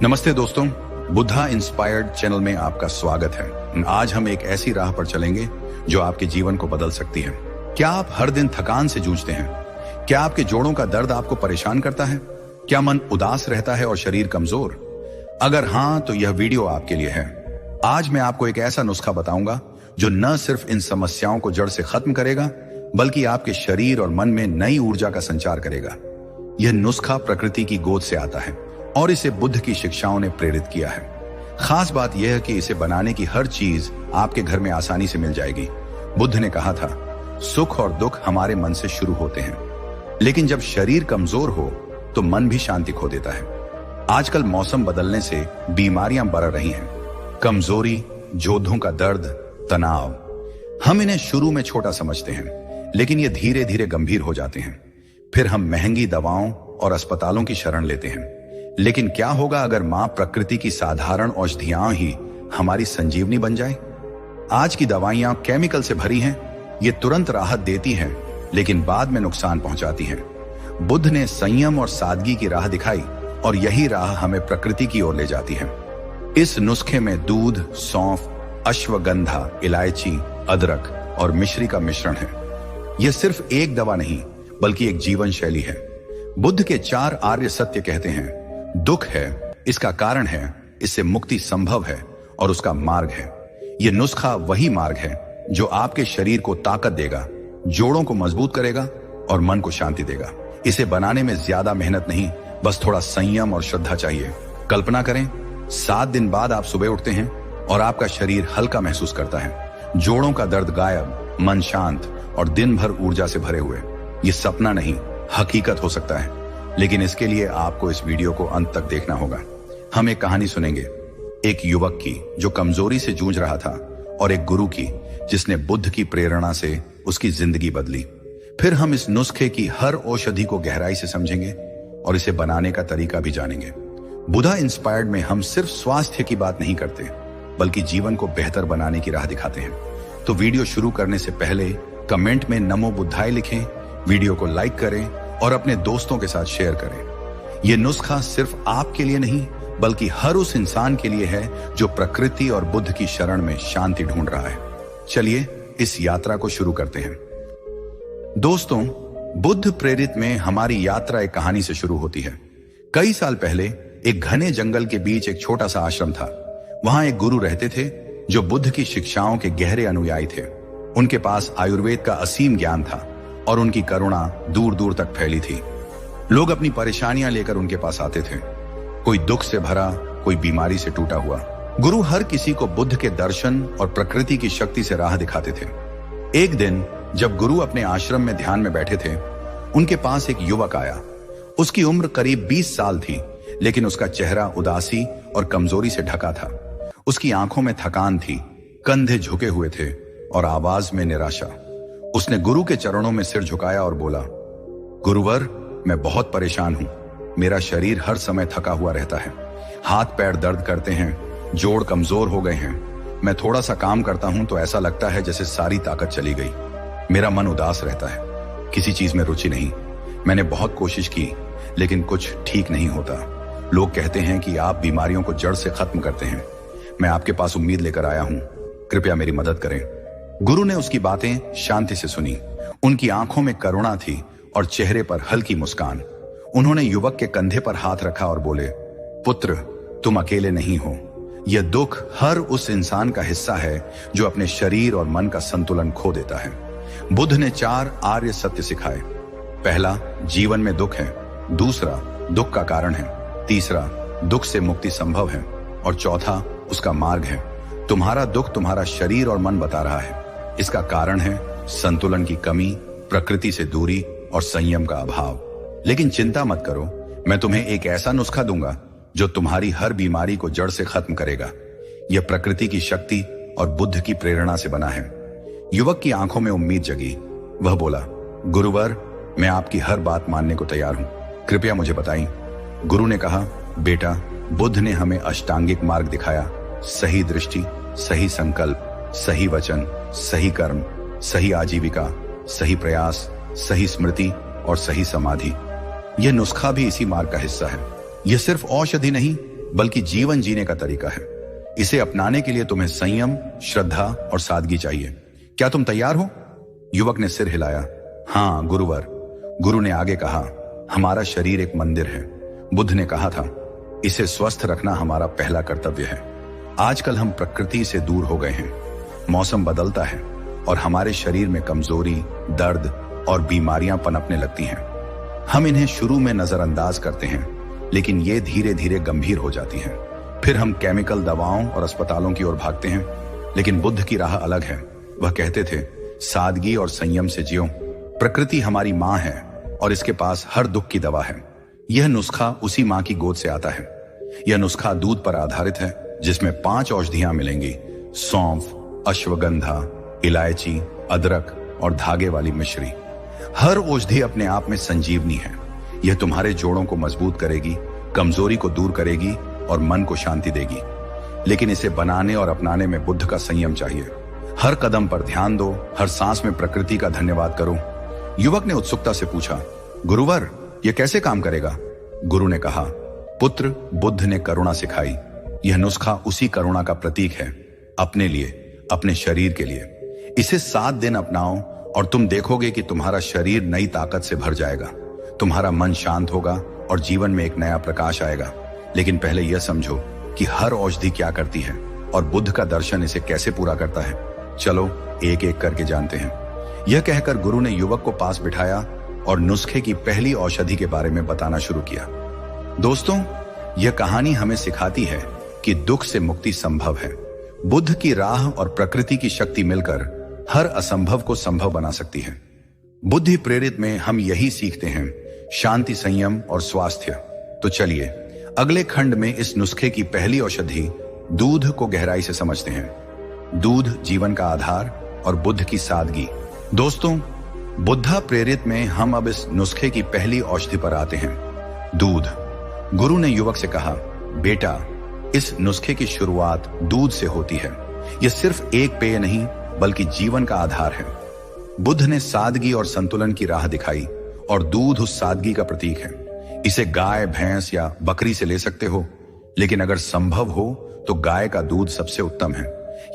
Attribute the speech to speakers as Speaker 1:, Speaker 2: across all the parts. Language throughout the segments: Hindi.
Speaker 1: नमस्ते दोस्तों, बुद्धा इंस्पायर्ड चैनल में आपका स्वागत है। आज हम एक ऐसी राह पर चलेंगे जो आपके जीवन को बदल सकती है। क्या आप हर दिन थकान से जूझते हैं? क्या आपके जोड़ों का दर्द आपको परेशान करता है? क्या मन उदास रहता है और शरीर कमजोर? अगर हाँ, तो यह वीडियो आपके लिए है। आज मैं आपको एक ऐसा नुस्खा बताऊंगा जो न सिर्फ इन समस्याओं को जड़ से खत्म करेगा, बल्कि आपके शरीर और मन में नई ऊर्जा का संचार करेगा। यह नुस्खा प्रकृति की गोद से आता है और इसे बुद्ध की शिक्षाओं ने प्रेरित किया है। खास बात यह है कि इसे बनाने की हर चीज आपके घर में आसानी से मिल जाएगी। बुद्ध ने कहा था, सुख और दुख हमारे मन से शुरू होते हैं, लेकिन जब शरीर कमजोर हो तो मन भी शांति खो देता है। आजकल मौसम बदलने से बीमारियां बढ़ रही हैं। कमजोरी, जोधों का दर्द, तनाव। हम इन्हें शुरू में छोटा समझते हैं, लेकिन ये धीरे धीरे गंभीर हो जाते हैं। फिर हम महंगी दवाओं और अस्पतालों की शरण लेते हैं। लेकिन क्या होगा अगर मां प्रकृति की साधारण औषधियां ही हमारी संजीवनी बन जाए? आज की दवाइयां केमिकल से भरी हैं। ये तुरंत राहत देती हैं, लेकिन बाद में नुकसान पहुंचाती हैं। बुद्ध ने संयम और सादगी की राह दिखाई और यही राह हमें प्रकृति की ओर ले जाती है। इस नुस्खे में दूध, सौंफ, अश्वगंधा, इलायची, अदरक और मिश्री का मिश्रण है। यह सिर्फ एक दवा नहीं, बल्कि एक जीवन शैली है। बुद्ध के 4 आर्य सत्य कहते हैं, दुख है, इसका कारण है, इससे मुक्ति संभव है और उसका मार्ग है। यह नुस्खा वही मार्ग है जो आपके शरीर को ताकत देगा, जोड़ों को मजबूत करेगा और मन को शांति देगा। इसे बनाने में ज्यादा मेहनत नहीं, बस थोड़ा संयम और श्रद्धा चाहिए। कल्पना करें, 7 दिन बाद आप सुबह उठते हैं और आपका शरीर हल्का महसूस करता है, जोड़ों का दर्द गायब, मन शांत और दिन भर ऊर्जा से भरे हुए। ये सपना नहीं, हकीकत हो सकता है, लेकिन इसके लिए आपको इस वीडियो को अंत तक देखना होगा। हम एक कहानी सुनेंगे, एक युवक की जो कमजोरी से जूझ रहा था और एक गुरु की जिसने बुद्ध की प्रेरणा से उसकी जिंदगी बदली। फिर हम इस नुस्खे की हर औषधि को गहराई से समझेंगे और इसे बनाने का तरीका भी जानेंगे। बुद्धा इंस्पायर्ड में हम सिर्फ स्वास्थ्य की बात नहीं करते, बल्कि जीवन को बेहतर बनाने की राह दिखाते हैं। तो वीडियो शुरू करने से पहले कमेंट में नमो बुद्धाय लिखें, वीडियो को लाइक करें और अपने दोस्तों के साथ शेयर करें। यह नुस्खा सिर्फ आपके लिए नहीं, बल्कि हर उस इंसान के लिए है जो प्रकृति और बुद्ध की शरण में शांति ढूंढ रहा है। चलिए इस यात्रा को शुरू करते हैं। दोस्तों, बुद्ध प्रेरित में हमारी यात्रा एक कहानी से शुरू होती है। कई साल पहले एक घने जंगल के बीच एक छोटा सा आश्रम था। वहां एक गुरु रहते थे जो बुद्ध की शिक्षाओं के गहरे अनुयायी थे। उनके पास आयुर्वेद का असीम ज्ञान था और उनकी करुणा दूर दूर तक फैली थी। लोग अपनी परेशानियां लेकर उनके पास आते थे, कोई दुख से भरा, कोई बीमारी से टूटा हुआ। गुरु हर किसी को बुद्ध के दर्शन और प्रकृति की शक्ति से राह दिखाते थे। एक दिन जब गुरु अपने आश्रम में ध्यान में बैठे थे, उनके पास एक युवक आया। उसकी उम्र करीब 20 साल थी, लेकिन उसका चेहरा उदासी और कमजोरी से ढका था। उसकी आंखों में थकान थी, कंधे झुके हुए थे और आवाज में निराशा। उसने गुरु के चरणों में सिर झुकाया और बोला, गुरुवर, मैं बहुत परेशान हूं। मेरा शरीर हर समय थका हुआ रहता है, हाथ पैर दर्द करते हैं, जोड़ कमजोर हो गए हैं। मैं थोड़ा सा काम करता हूं तो ऐसा लगता है जैसे सारी ताकत चली गई। मेरा मन उदास रहता है, किसी चीज में रुचि नहीं। मैंने बहुत कोशिश की, लेकिन कुछ ठीक नहीं होता। लोग कहते हैं कि आप बीमारियों को जड़ से खत्म करते हैं। मैं आपके पास उम्मीद लेकर आया हूं, कृपया मेरी मदद करें। गुरु ने उसकी बातें शांति से सुनी। उनकी आंखों में करुणा थी और चेहरे पर हल्की मुस्कान। उन्होंने युवक के कंधे पर हाथ रखा और बोले, पुत्र, तुम अकेले नहीं हो। यह दुख हर उस इंसान का हिस्सा है जो अपने शरीर और मन का संतुलन खो देता है। बुद्ध ने 4 आर्य सत्य सिखाए। पहला, जीवन में दुख है। दूसरा, दुख का कारण है। तीसरा, दुख से मुक्ति संभव है। और चौथा, उसका मार्ग है। तुम्हारा दुख तुम्हारा शरीर और मन बता रहा है। इसका कारण है संतुलन की कमी, प्रकृति से दूरी और संयम का अभाव। लेकिन चिंता मत करो, मैं तुम्हें एक ऐसा नुस्खा दूंगा जो तुम्हारी हर बीमारी को जड़ से खत्म करेगा। यह प्रकृति की शक्ति और बुद्ध की प्रेरणा से बना है। युवक की आंखों में उम्मीद जगी। वह बोला, गुरुवर, मैं आपकी हर बात मानने को तैयार हूं, कृपया मुझे बताएं। गुरु ने कहा, बेटा, बुद्ध ने हमें अष्टांगिक मार्ग दिखाया। सही दृष्टि, सही संकल्प, सही वचन, सही कर्म, सही आजीविका, सही प्रयास, सही स्मृति और सही समाधि। यह नुस्खा भी इसी मार्ग का हिस्सा है। यह सिर्फ औषधि नहीं, बल्कि जीवन जीने का तरीका है। इसे अपनाने के लिए तुम्हें संयम, श्रद्धा और सादगी चाहिए। क्या तुम तैयार हो? युवक ने सिर हिलाया। हाँ गुरुवर। गुरु ने आगे कहा, हमारा शरीर एक मंदिर है। बुद्ध ने कहा था, इसे स्वस्थ रखना हमारा पहला कर्तव्य है। आजकल हम प्रकृति से दूर हो गए हैं। मौसम बदलता है और हमारे शरीर में कमजोरी, दर्द और बीमारियां पनपने लगती हैं। हम इन्हें शुरू में नजरअंदाज करते हैं, लेकिन ये धीरे धीरे गंभीर हो जाती हैं। फिर हम केमिकल दवाओं और अस्पतालों की ओर भागते हैं। लेकिन बुद्ध की राह अलग है। वह कहते थे, सादगी और संयम से जियो। प्रकृति हमारी माँ है और इसके पास हर दुख की दवा है। यह नुस्खा उसी माँ की गोद से आता है। यह नुस्खा दूध पर आधारित है, जिसमें 5 औषधियां मिलेंगी: सौंफ, अश्वगंधा, इलायची, अदरक और धागे वाली मिश्री। हर औषधि अपने आप में संजीवनी है। यह तुम्हारे जोड़ों को मजबूत करेगी, कमजोरी को दूर करेगी और मन को शांति देगी। लेकिन इसे बनाने और अपनाने में बुद्ध का संयम चाहिए। हर कदम पर ध्यान दो, हर सांस में प्रकृति का धन्यवाद करो। युवक ने उत्सुकता से पूछा, गुरुवर, यह कैसे काम करेगा? गुरु ने कहा, पुत्र, बुद्ध ने करुणा सिखाई। यह नुस्खा उसी करुणा का प्रतीक है, अपने लिए, अपने शरीर के लिए। इसे 7 दिन अपनाओ और तुम देखोगे कि तुम्हारा शरीर नई ताकत से भर जाएगा। तुम्हारा मन शांत होगा और जीवन में एक नया प्रकाश आएगा। लेकिन पहले यह समझो कि हर औषधि क्या करती है और बुद्ध का दर्शन इसे कैसे पूरा करता है। चलो एक एक करके जानते हैं। यह कहकर गुरु ने युवक को पास बिठाया और नुस्खे की पहली औषधि के बारे में बताना शुरू किया। दोस्तों, यह कहानी हमें सिखाती है कि दुख से मुक्ति संभव है। बुद्ध की राह और प्रकृति की शक्ति मिलकर हर असंभव को संभव बना सकती है। बुद्धि प्रेरित में हम यही सीखते हैं, शांति, संयम और स्वास्थ्य। तो चलिए अगले खंड में इस नुस्खे की पहली औषधि दूध को गहराई से समझते हैं। दूध जीवन का आधार और बुद्ध की सादगी। दोस्तों, बुद्धा प्रेरित में हम अब इस नुस्खे की पहली औषधि पर आते हैं, दूध। गुरु ने युवक से कहा, बेटा, इस नुस्खे की शुरुआत दूध से होती है। यह सिर्फ एक पेय नहीं बल्कि जीवन का आधार है। बुद्ध ने सादगी और संतुलन की राह दिखाई और दूध उस सादगी का प्रतीक है। इसे गाय, भैंस या बकरी से ले सकते हो, लेकिन अगर संभव हो तो गाय का दूध सबसे उत्तम है।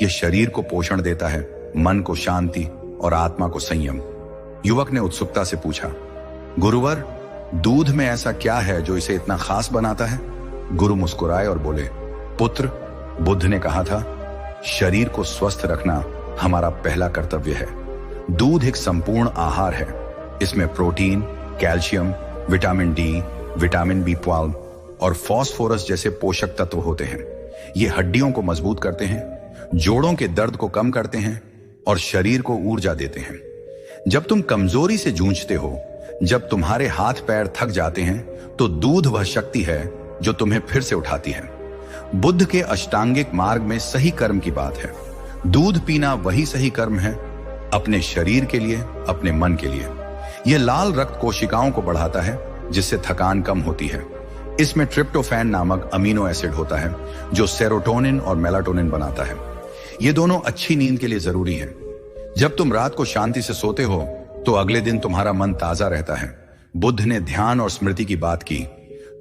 Speaker 1: यह शरीर को पोषण देता है, मन को शांति और आत्मा को संयम। युवक ने उत्सुकता से पूछा, गुरुवर, दूध में ऐसा क्या है जो इसे इतना खास बनाता है? गुरु मुस्कुराए और बोले, पुत्र, बुद्ध ने कहा था, शरीर को स्वस्थ रखना हमारा पहला कर्तव्य है। दूध एक संपूर्ण आहार है। इसमें protein, calcium, vitamin D, vitamin B12 और फास्फोरस जैसे पोषक तत्व होते हैं। ये हड्डियों को मजबूत करते हैं, जोड़ों के दर्द को कम करते हैं और शरीर को ऊर्जा देते हैं। जब तुम कमजोरी से जूझते हो, जब तुम्हारे हाथ पैर थक जाते हैं, तो दूध वह शक्ति है जो तुम्हें फिर से उठाती है। बुद्ध के अष्टांगिक मार्ग में सही कर्म की बात है। दूध पीना वही सही कर्म है, अपने शरीर के लिए, अपने मन के लिए। यह लाल रक्त कोशिकाओं को बढ़ाता है, जिससे थकान कम होती है। इसमें ट्रिप्टोफैन नामक अमीनो एसिड होता है, जो सेरोटोनिन और मेलाटोनिन बनाता है। ये दोनों अच्छी नींद के लिए जरूरी है। जब तुम रात को शांति से सोते हो, तो अगले दिन तुम्हारा मन ताजा रहता है। बुद्ध ने ध्यान और स्मृति की बात की।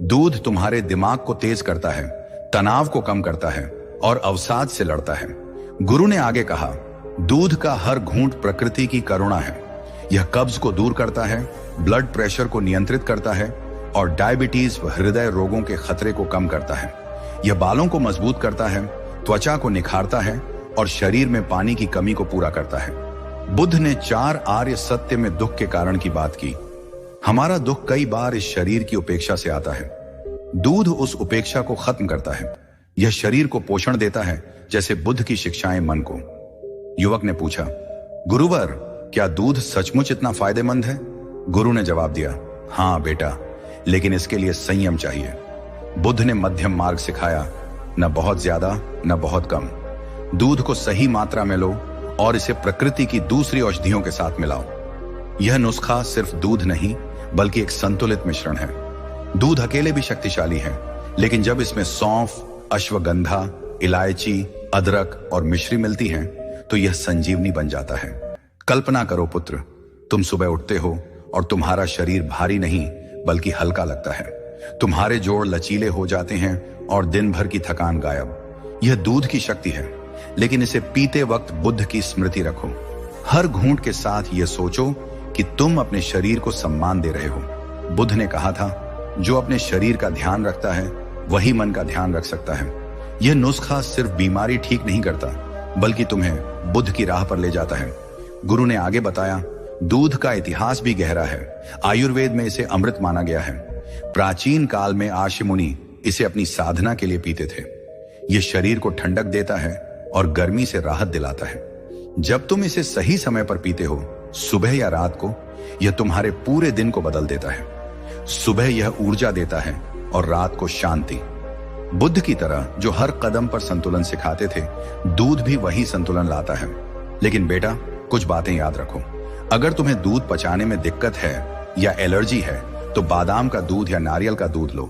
Speaker 1: दूध तुम्हारे दिमाग को तेज करता है, तनाव को कम करता है और अवसाद से लड़ता है। गुरु ने आगे कहा, दूध का हर घूंट प्रकृति की करुणा है। यह कब्ज को दूर करता है, ब्लड प्रेशर को नियंत्रित करता है और डायबिटीज व हृदय रोगों के खतरे को कम करता है। यह बालों को मजबूत करता है, त्वचा को निखारता है और शरीर में पानी की कमी को पूरा करता है। बुद्ध ने 4 आर्य सत्य में दुख के कारण की बात की। हमारा दुख कई बार इस शरीर की उपेक्षा से आता है। दूध उस उपेक्षा को खत्म करता है। यह शरीर को पोषण देता है, जैसे बुद्ध की शिक्षाएं मन को। युवक ने पूछा, गुरुवर, क्या दूध सचमुच इतना फायदेमंद है? गुरु ने जवाब दिया, हाँ बेटा, लेकिन इसके लिए संयम चाहिए। बुद्ध ने मध्यम मार्ग सिखाया, न बहुत ज्यादा न बहुत कम। दूध को सही मात्रा में लो और इसे प्रकृति की दूसरी औषधियों के साथ मिलाओ। यह नुस्खा सिर्फ दूध नहीं बल्कि एक संतुलित मिश्रण है। दूध अकेले भी शक्तिशाली है, लेकिन जब इसमें सौंफ, अश्वगंधा, इलायची, अदरक और मिश्री मिलती हैं, तो यह संजीवनी बन जाता है। कल्पना करो पुत्र, तुम सुबह उठते हो और तुम्हारा शरीर भारी नहीं बल्कि हल्का लगता है। तुम्हारे जोड़ लचीले हो जाते हैं और दिन भर की थकान गायब। यह दूध की शक्ति है, लेकिन इसे पीते वक्त बुद्ध की स्मृति रखो। हर घूंट के साथ यह सोचो कि तुम अपने शरीर को सम्मान दे रहे हो। बुद्ध ने कहा था, जो अपने शरीर का ध्यान रखता है वही मन का ध्यान रख सकता है। यह नुस्खा सिर्फ बीमारी ठीक नहीं करता, बल्कि तुम्हें बुद्ध की राह पर ले जाता है। गुरु ने आगे बताया, दूध का इतिहास भी गहरा है। आयुर्वेद में इसे अमृत माना गया है। प्राचीन काल में आर्ष मुनि इसे अपनी साधना के लिए पीते थे। यह शरीर को ठंडक देता है और गर्मी से राहत दिलाता है। जब तुम इसे सही समय पर पीते हो, सुबह या रात को, यह तुम्हारे पूरे दिन को बदल देता है। सुबह यह ऊर्जा देता है और रात को शांति। बुद्ध की तरह जो हर कदम पर संतुलन सिखाते थे, दूध भी वही संतुलन लाता है। लेकिन बेटा, कुछ बातें याद रखो। अगर तुम्हें दूध पचाने में दिक्कत है या एलर्जी है, तो बादाम का दूध या नारियल का दूध लो।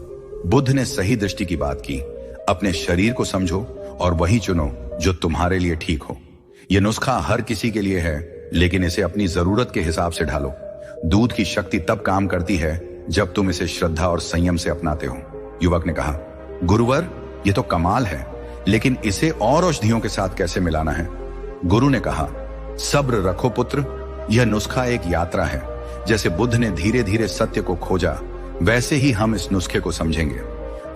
Speaker 1: बुद्ध ने सही दृष्टि की बात की। अपने शरीर को समझो और वही चुनो जो तुम्हारे लिए ठीक हो। यह नुस्खा हर किसी के लिए है, लेकिन इसे अपनी जरूरत के हिसाब से ढालो। दूध की शक्ति तब काम करती है जब तुम इसे श्रद्धा और संयम से अपनाते हो। युवक ने कहा, गुरुवर, ये तो कमाल है, लेकिन इसे और औषधियों के साथ कैसे मिलाना है? गुरु ने कहा, सब्र रखो पुत्र। यह नुस्खा एक यात्रा है। जैसे बुद्ध ने धीरे धीरे सत्य को खोजा, वैसे ही हम इस नुस्खे को समझेंगे।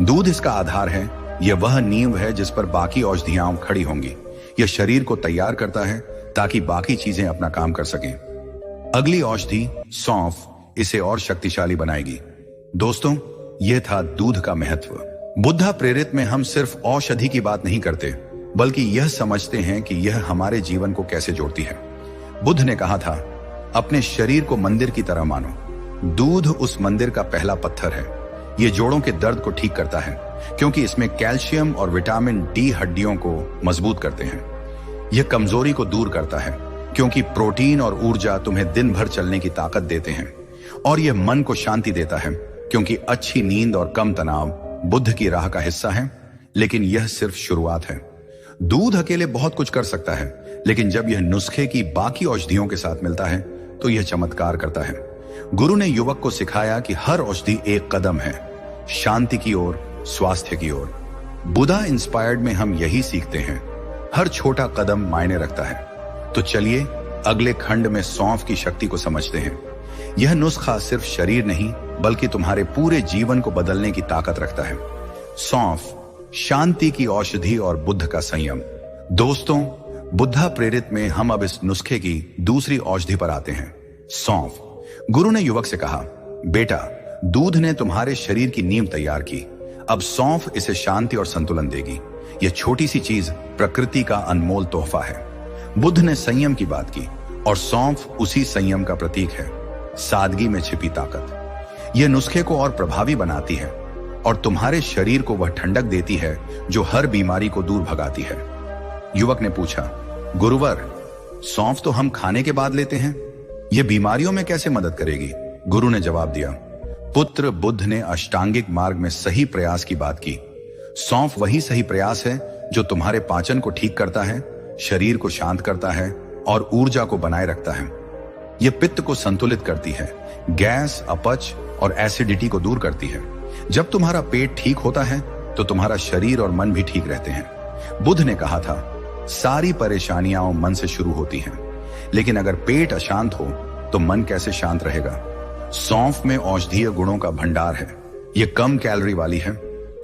Speaker 1: दूध इसका आधार है। यह वह नींव है जिस पर बाकी औषधियां खड़ी होंगी। यह शरीर को तैयार करता है ताकि बाकी चीजें अपना काम कर सकें। अगली औषधि सौंफ इसे और शक्तिशाली बनाएगी। दोस्तों, यह था दूध का महत्व। बुद्धा प्रेरित में हम सिर्फ औषधि की बात नहीं करते, बल्कि यह समझते हैं कि यह हमारे जीवन को कैसे जोड़ती है। बुद्ध ने कहा था, अपने शरीर को मंदिर की तरह मानो। दूध उस मंदिर का पहला पत्थर है। यह जोड़ों के दर्द को ठीक करता है, क्योंकि इसमें कैल्शियम और विटामिन डी हड्डियों को मजबूत करते हैं। यह कमजोरी को दूर करता है, क्योंकि प्रोटीन और ऊर्जा तुम्हें दिन भर चलने की ताकत देते हैं। और यह मन को शांति देता है, क्योंकि अच्छी नींद और कम तनाव बुद्ध की राह का हिस्सा है। लेकिन यह सिर्फ शुरुआत है। दूध अकेले बहुत कुछ कर सकता है, लेकिन जब यह नुस्खे की बाकी औषधियों के साथ मिलता है तो यह चमत्कार करता है। गुरु ने युवक को सिखाया कि हर औषधि एक कदम है, शांति की ओर, स्वास्थ्य की ओर। बुद्धा इंस्पायर्ड में हम यही सीखते हैं, हर छोटा कदम मायने रखता है। तो चलिए अगले खंड में सौंफ की शक्ति को समझते हैं। यह नुस्खा सिर्फ शरीर नहीं, बल्कि तुम्हारे पूरे जीवन को बदलने की ताकत रखता है। सौंफ, शांति की औषधि और बुद्ध का संयम। दोस्तों, बुद्धा प्रेरित में हम अब इस नुस्खे की दूसरी औषधि पर आते हैं, सौंफ। गुरु ने युवक से कहा, बेटा, दूध ने तुम्हारे शरीर की नींव तैयार की। अब सौंफ इसे शांति और संतुलन देगी। यह छोटी सी चीज प्रकृति का अनमोल तोहफा है। बुद्ध ने संयम की बात की, और सौंफ उसी संयम का प्रतीक है। सादगी में छिपी ताकत। यह नुस्खे को और प्रभावी बनाती है और तुम्हारे शरीर को वह ठंडक देती है जो हर बीमारी को दूर भगाती है। युवक ने पूछा, गुरुवर, सौंफ तो हम खाने के बाद लेते हैं, यह बीमारियों में कैसे मदद करेगी? गुरु ने जवाब दिया, पुत्र, बुद्ध ने अष्टांगिक मार्ग में सही प्रयास की बात की। सौंफ वही सही प्रयास है जो तुम्हारे पाचन को ठीक करता है, शरीर को शांत करता है और ऊर्जा को बनाए रखता है। यह पित्त को संतुलित करती है, गैस, अपच और एसिडिटी को दूर करती है। जब तुम्हारा पेट ठीक होता है तो तुम्हारा शरीर और मन भी ठीक रहते हैं। बुद्ध ने कहा था, सारी परेशानियां मन से शुरू होती हैं, लेकिन अगर पेट अशांत हो तो मन कैसे शांत रहेगा? सौंफ में औषधीय गुणों का भंडार है। यह कम कैलोरी वाली है,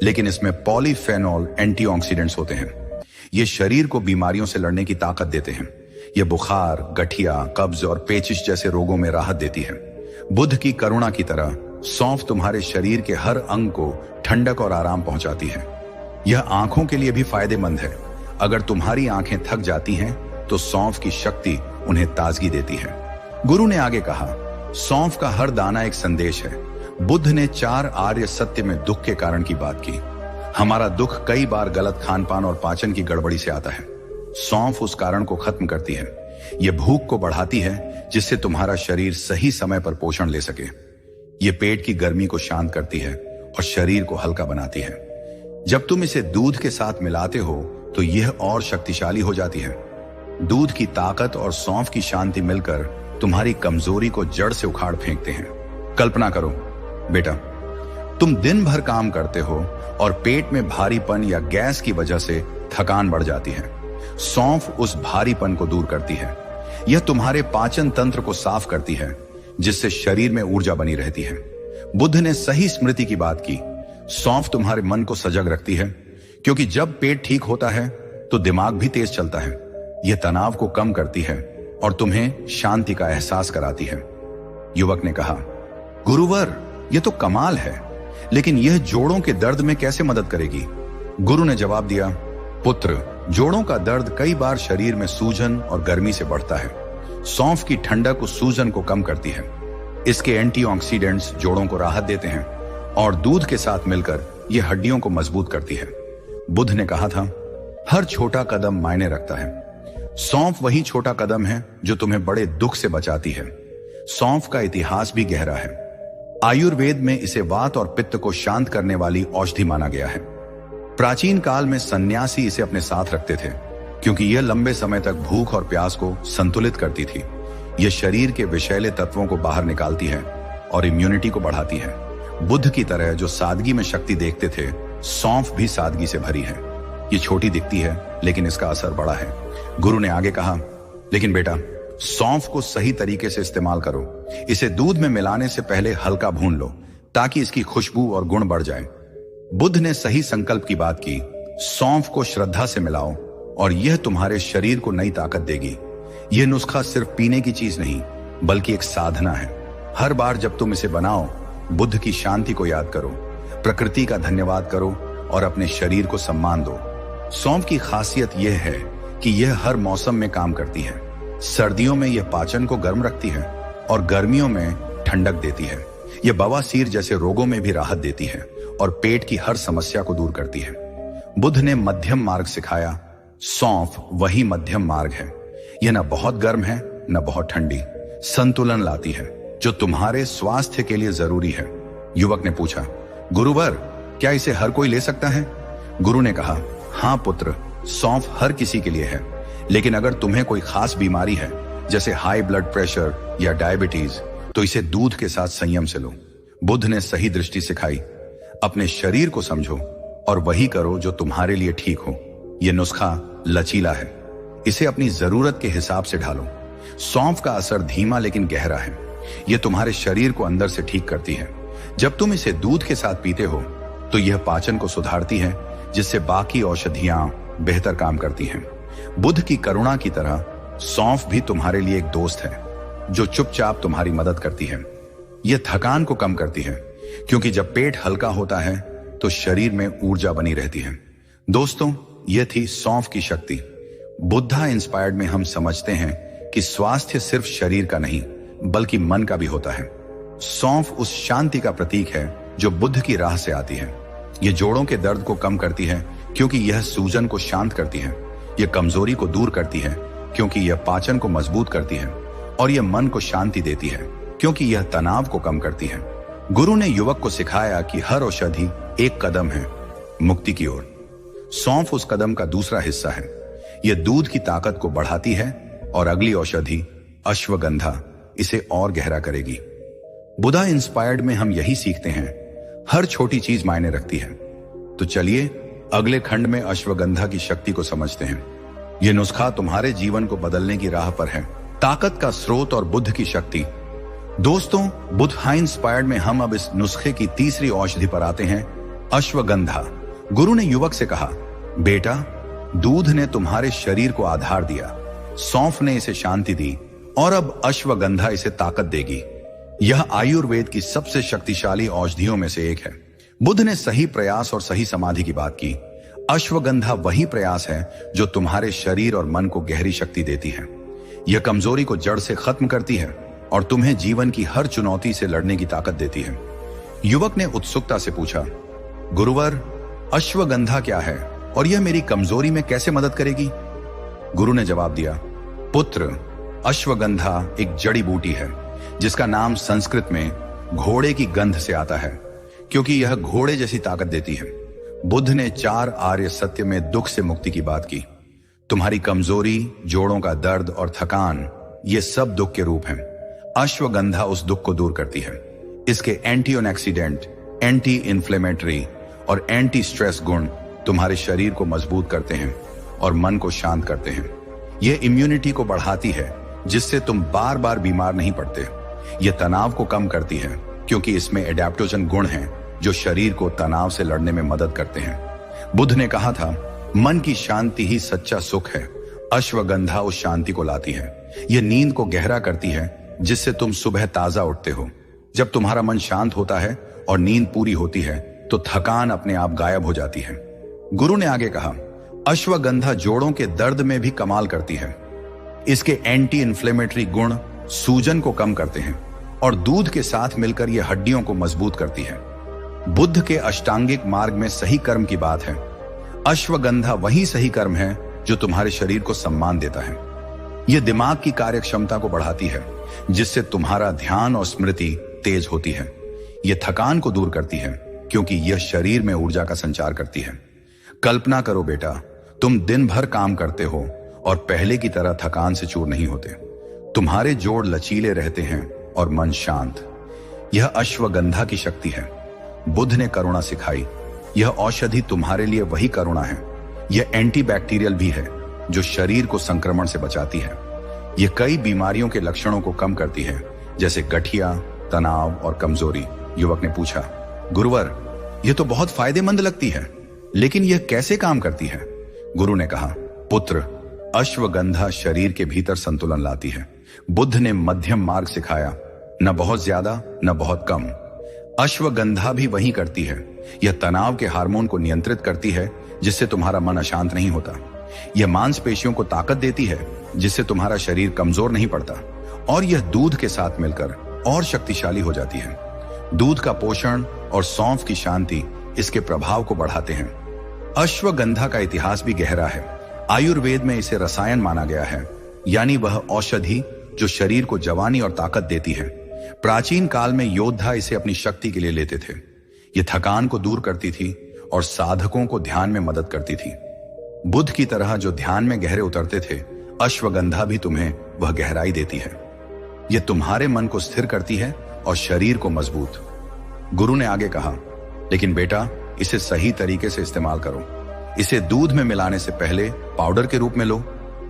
Speaker 1: लेकिन इसमें पॉलीफेनॉल एंटीऑक्सीडेंट्स होते हैं। ये शरीर को बीमारियों से लड़ने की ताकत देते हैं। ये बुखार, गठिया, कब्ज और पेचिश जैसे रोगों में राहत देती है। बुद्ध की करुणा की तरह सौंफ तुम्हारे शरीर के हर अंग को ठंडक और आराम पहुंचाती है। यह आंखों के लिए भी फायदेमंद है। अगर तुम्हारी आंखें थक जाती हैं तो सौंफ की शक्ति उन्हें ताजगी देती है। गुरु ने आगे कहा, सौंफ का हर दाना एक संदेश है। बुद्ध ने 4 आर्य सत्य में दुख के कारण की बात की। हमारा दुख कई बार गलत खानपान और पाचन की गड़बड़ी से आता है। सौंफ उस कारण को खत्म करती है। यह भूख को बढ़ाती है, जिससे तुम्हारा शरीर सही समय पर पोषण ले सके। यह पेट की गर्मी को शांत करती है और शरीर को हल्का बनाती है। जब तुम इसे दूध के साथ मिलाते हो तो यह और शक्तिशाली हो जाती है। दूध की ताकत और सौंफ की शांति मिलकर तुम्हारी कमजोरी को जड़ से उखाड़ फेंकते हैं। कल्पना करो बेटा, तुम दिन भर काम करते हो और पेट में भारीपन या गैस की वजह से थकान बढ़ जाती है। सौंफ उस भारीपन को दूर करती है। यह तुम्हारे पाचन तंत्र को साफ करती है, जिससे शरीर में ऊर्जा बनी रहती है। बुद्ध ने सही स्मृति की बात की। सौंफ तुम्हारे मन को सजग रखती है, क्योंकि जब पेट ठीक होता है तो दिमाग भी तेज चलता है। यह तनाव को कम करती है और तुम्हें शांति का एहसास कराती है। युवक ने कहा, गुरुवर, यह तो कमाल है, लेकिन यह जोड़ों के दर्द में कैसे मदद करेगी? गुरु ने जवाब दिया, पुत्र, जोड़ों का दर्द कई बार शरीर में सूजन और गर्मी से बढ़ता है। सौंफ की ठंडक उस सूजन को कम करती है। इसके एंटीऑक्सीडेंट्स जोड़ों को राहत देते हैं और दूध के साथ मिलकर यह हड्डियों को मजबूत करती है। बुद्ध ने कहा था, हर छोटा कदम मायने रखता है। सौंफ वही छोटा कदम है जो तुम्हें बड़े दुख से बचाती है। सौंफ का इतिहास भी गहरा है। आयुर्वेद में इसे वात और पित्त को शांत करने वाली औषधि माना गया है। प्राचीन काल में सन्यासी इसे अपने साथ रखते थे, क्योंकि यह लंबे समय तक भूख और प्यास को संतुलित करती थी। यह शरीर के विषैले तत्वों को बाहर निकालती है और इम्यूनिटी को बढ़ाती है। बुद्ध की तरह जो सादगी में शक्ति देखते थे, सौंफ भी सादगी से भरी है। ये छोटी दिखती है, लेकिन इसका असर बड़ा है। गुरु ने आगे कहा, लेकिन बेटा, सौंफ को सही तरीके से इस्तेमाल करो। इसे दूध में मिलाने से पहले हल्का भून लो, ताकि इसकी खुशबू और गुण बढ़ जाए। बुद्ध ने सही संकल्प की बात की। सौंफ को श्रद्धा से मिलाओ और यह तुम्हारे शरीर को नई ताकत देगी। यह नुस्खा सिर्फ पीने की चीज नहीं, बल्कि एक साधना है। हर बार जब तुम इसे बनाओ, बुद्ध की शांति को याद करो, प्रकृति का धन्यवाद करो और अपने शरीर को सम्मान दो। सौंफ की खासियत यह है कि यह हर मौसम में काम करती है। सर्दियों में यह पाचन को गर्म रखती है और गर्मियों में ठंडक देती है। यह बवासीर जैसे रोगों में भी राहत देती है और पेट की हर समस्या को दूर करती है। बुद्ध ने मध्यम मार्ग सिखाया। सौंफ वही मध्यम मार्ग है। यह न बहुत गर्म है, न बहुत ठंडी, संतुलन लाती है, जो तुम्हारे स्वास्थ्य के लिए जरूरी है। युवक ने पूछा, गुरुवर, क्या इसे हर कोई ले सकता है? गुरु ने कहा, हाँ पुत्र, सौंफ हर किसी के लिए है, लेकिन अगर तुम्हें कोई खास बीमारी है, जैसे हाई ब्लड प्रेशर या डायबिटीज, तो इसे दूध के साथ संयम से लो। बुद्ध ने सही दृष्टि सिखाई। अपने शरीर को समझो और वही करो जो तुम्हारे लिए ठीक हो। यह नुस्खा लचीला है। इसे अपनी जरूरत के हिसाब से ढालो। सौंफ का असर धीमा लेकिन गहरा है। यह तुम्हारे शरीर को अंदर से ठीक करती है। जब तुम इसे दूध के साथ पीते हो, तो यह पाचन को सुधारती है, जिससे बाकी औषधियां बेहतर काम करती हैं। बुद्ध की करुणा की तरह सौंफ भी तुम्हारे लिए एक दोस्त है, जो चुपचाप तुम्हारी मदद करती है। यह थकान को कम करती है, क्योंकि जब पेट हल्का होता है तो शरीर में ऊर्जा बनी रहती है। दोस्तों, यह थी सौंफ की शक्ति। बुद्धा इंस्पायर्ड में हम समझते हैं कि स्वास्थ्य सिर्फ शरीर का नहीं, बल्कि मन का भी होता है। सौंफ उस शांति का प्रतीक है जो बुद्ध की राह से आती है। यह जोड़ों के दर्द को कम करती है, क्योंकि यह सूजन को शांत करती है। यह कमजोरी को दूर करती है, क्योंकि यह पाचन को मजबूत करती है। और यह मन को शांति देती है, क्योंकि यह तनाव को कम करती है। गुरु ने युवक को सिखाया कि हर औषधि एक कदम है मुक्ति की ओर। सौंफ उस कदम का दूसरा हिस्सा है। यह दूध की ताकत को बढ़ाती है और अगली औषधि अश्वगंधा इसे और गहरा करेगी। बुद्धा इंस्पायर्ड में हम यही सीखते हैं, हर छोटी चीज मायने रखती है। तो चलिए अगले खंड में अश्वगंधा की शक्ति को समझते हैं। यह नुस्खा तुम्हारे जीवन को बदलने की राह पर है। ताकत का स्रोत और बुद्ध की शक्ति। दोस्तों, बुद्धा इंस्पायर्ड में हम अब इस नुस्खे की तीसरी औषधि पर आते हैं, अश्वगंधा। गुरु ने युवक से कहा, बेटा, दूध ने तुम्हारे शरीर को आधार दिया, सौंफ ने इसे शांति दी और अब अश्वगंधा इसे ताकत देगी। यह आयुर्वेद की सबसे शक्तिशाली औषधियों में से एक है। बुद्ध ने सही प्रयास और सही समाधि की बात की। अश्वगंधा वही प्रयास है जो तुम्हारे शरीर और मन को गहरी शक्ति देती है। यह कमजोरी को जड़ से खत्म करती है और तुम्हें जीवन की हर चुनौती से लड़ने की ताकत देती है। युवक ने उत्सुकता से पूछा, गुरुवर, अश्वगंधा क्या है और यह मेरी कमजोरी में कैसे मदद करेगी? गुरु ने जवाब दिया, पुत्र, अश्वगंधा एक जड़ी बूटी है जिसका नाम संस्कृत में घोड़े की गंध से आता है, क्योंकि यह घोड़े जैसी ताकत देती है। बुद्ध ने 4 आर्य सत्य में दुख से मुक्ति की बात की। तुम्हारी कमजोरी, जोड़ों का दर्द और थकान, ये सब दुख के रूप हैं। अश्वगंधा उस दुख को दूर करती है। इसके एंटीऑक्सीडेंट एंटी इन्फ्लेमेटरी और एंटी स्ट्रेस गुण तुम्हारे शरीर को मजबूत करते हैं और मन को शांत करते हैं। यह इम्यूनिटी को बढ़ाती है, जिससे तुम बार बार बीमार नहीं पड़ते। यह तनाव को कम करती है, क्योंकि इसमें एडेप्टोजन गुण हैं जो शरीर को तनाव से लड़ने में मदद करते हैं। बुद्ध ने कहा था, मन की शांति ही सच्चा सुख है। अश्वगंधा उस शांति को लाती है। यह नींद को गहरा करती है, जिससे तुम सुबह ताजा उठते हो। जब तुम्हारा मन शांत होता है और नींद पूरी होती है, तो थकान अपने आप गायब हो जाती है। गुरु ने आगे कहा, अश्वगंधा जोड़ों के दर्द में भी कमाल करती है। इसके एंटी इन्फ्लेमेटरी गुण सूजन को कम करते हैं और दूध के साथ मिलकर यह हड्डियों को मजबूत करती है। बुद्ध के अष्टांगिक मार्ग में सही कर्म की बात है। अश्वगंधा वही सही कर्म है जो तुम्हारे शरीर को सम्मान देता है। यह दिमाग की कार्यक्षमता को बढ़ाती है, जिससे तुम्हारा ध्यान और स्मृति तेज होती है। यह थकान को दूर करती है, क्योंकि यह शरीर में ऊर्जा का संचार करती है। कल्पना करो बेटा, तुम दिन भर काम करते हो और पहले की तरह थकान से चूर नहीं होते। तुम्हारे जोड़ लचीले रहते हैं और मन शांत। यह अश्वगंधा की शक्ति है। बुद्ध ने करुणा सिखाई। यह औषधि तुम्हारे लिए वही करुणा है। यह एंटीबैक्टीरियल भी है, जो शरीर को संक्रमण से बचाती है। यह कई बीमारियों के लक्षणों को कम करती है, जैसे गठिया, तनाव और कमजोरी। युवक ने पूछा, गुरुवर, यह तो बहुत फायदेमंद लगती है, लेकिन यह कैसे काम करती है? गुरु ने कहा, पुत्र, अश्वगंधा शरीर के भीतर संतुलन लाती है। बुद्ध ने मध्यम मार्ग सिखाया, न बहुत ज्यादा न बहुत कम। अश्वगंधा भी वही करती है। यह तनाव के हार्मोन को नियंत्रित करती है, जिससे तुम्हारा मन अशांत नहीं होता। यह मांसपेशियों को ताकत देती है, जिससे तुम्हारा शरीर कमजोर नहीं पड़ता। और यह दूध के साथ मिलकर और शक्तिशाली हो जाती है। दूध का पोषण और सौंफ की शांति इसके प्रभाव को बढ़ाते हैं। अश्वगंधा का इतिहास भी गहरा है। आयुर्वेद में इसे रसायन माना गया है, यानी वह औषधि जो शरीर को जवानी और ताकत देती है। प्राचीन काल में योद्धा इसे अपनी शक्ति के लिए लेते थे। यह थकान को दूर करती थी और साधकों को ध्यान में मदद करती थी। बुद्ध की तरह जो ध्यान में गहरे उतरते थे, अश्वगंधा भी तुम्हें वह गहराई देती है। यह तुम्हारे मन को स्थिर करती है और शरीर को मजबूत। गुरु ने आगे कहा, लेकिन बेटा, इसे सही तरीके से इस्तेमाल करो। इसे दूध में मिलाने से पहले पाउडर के रूप में लो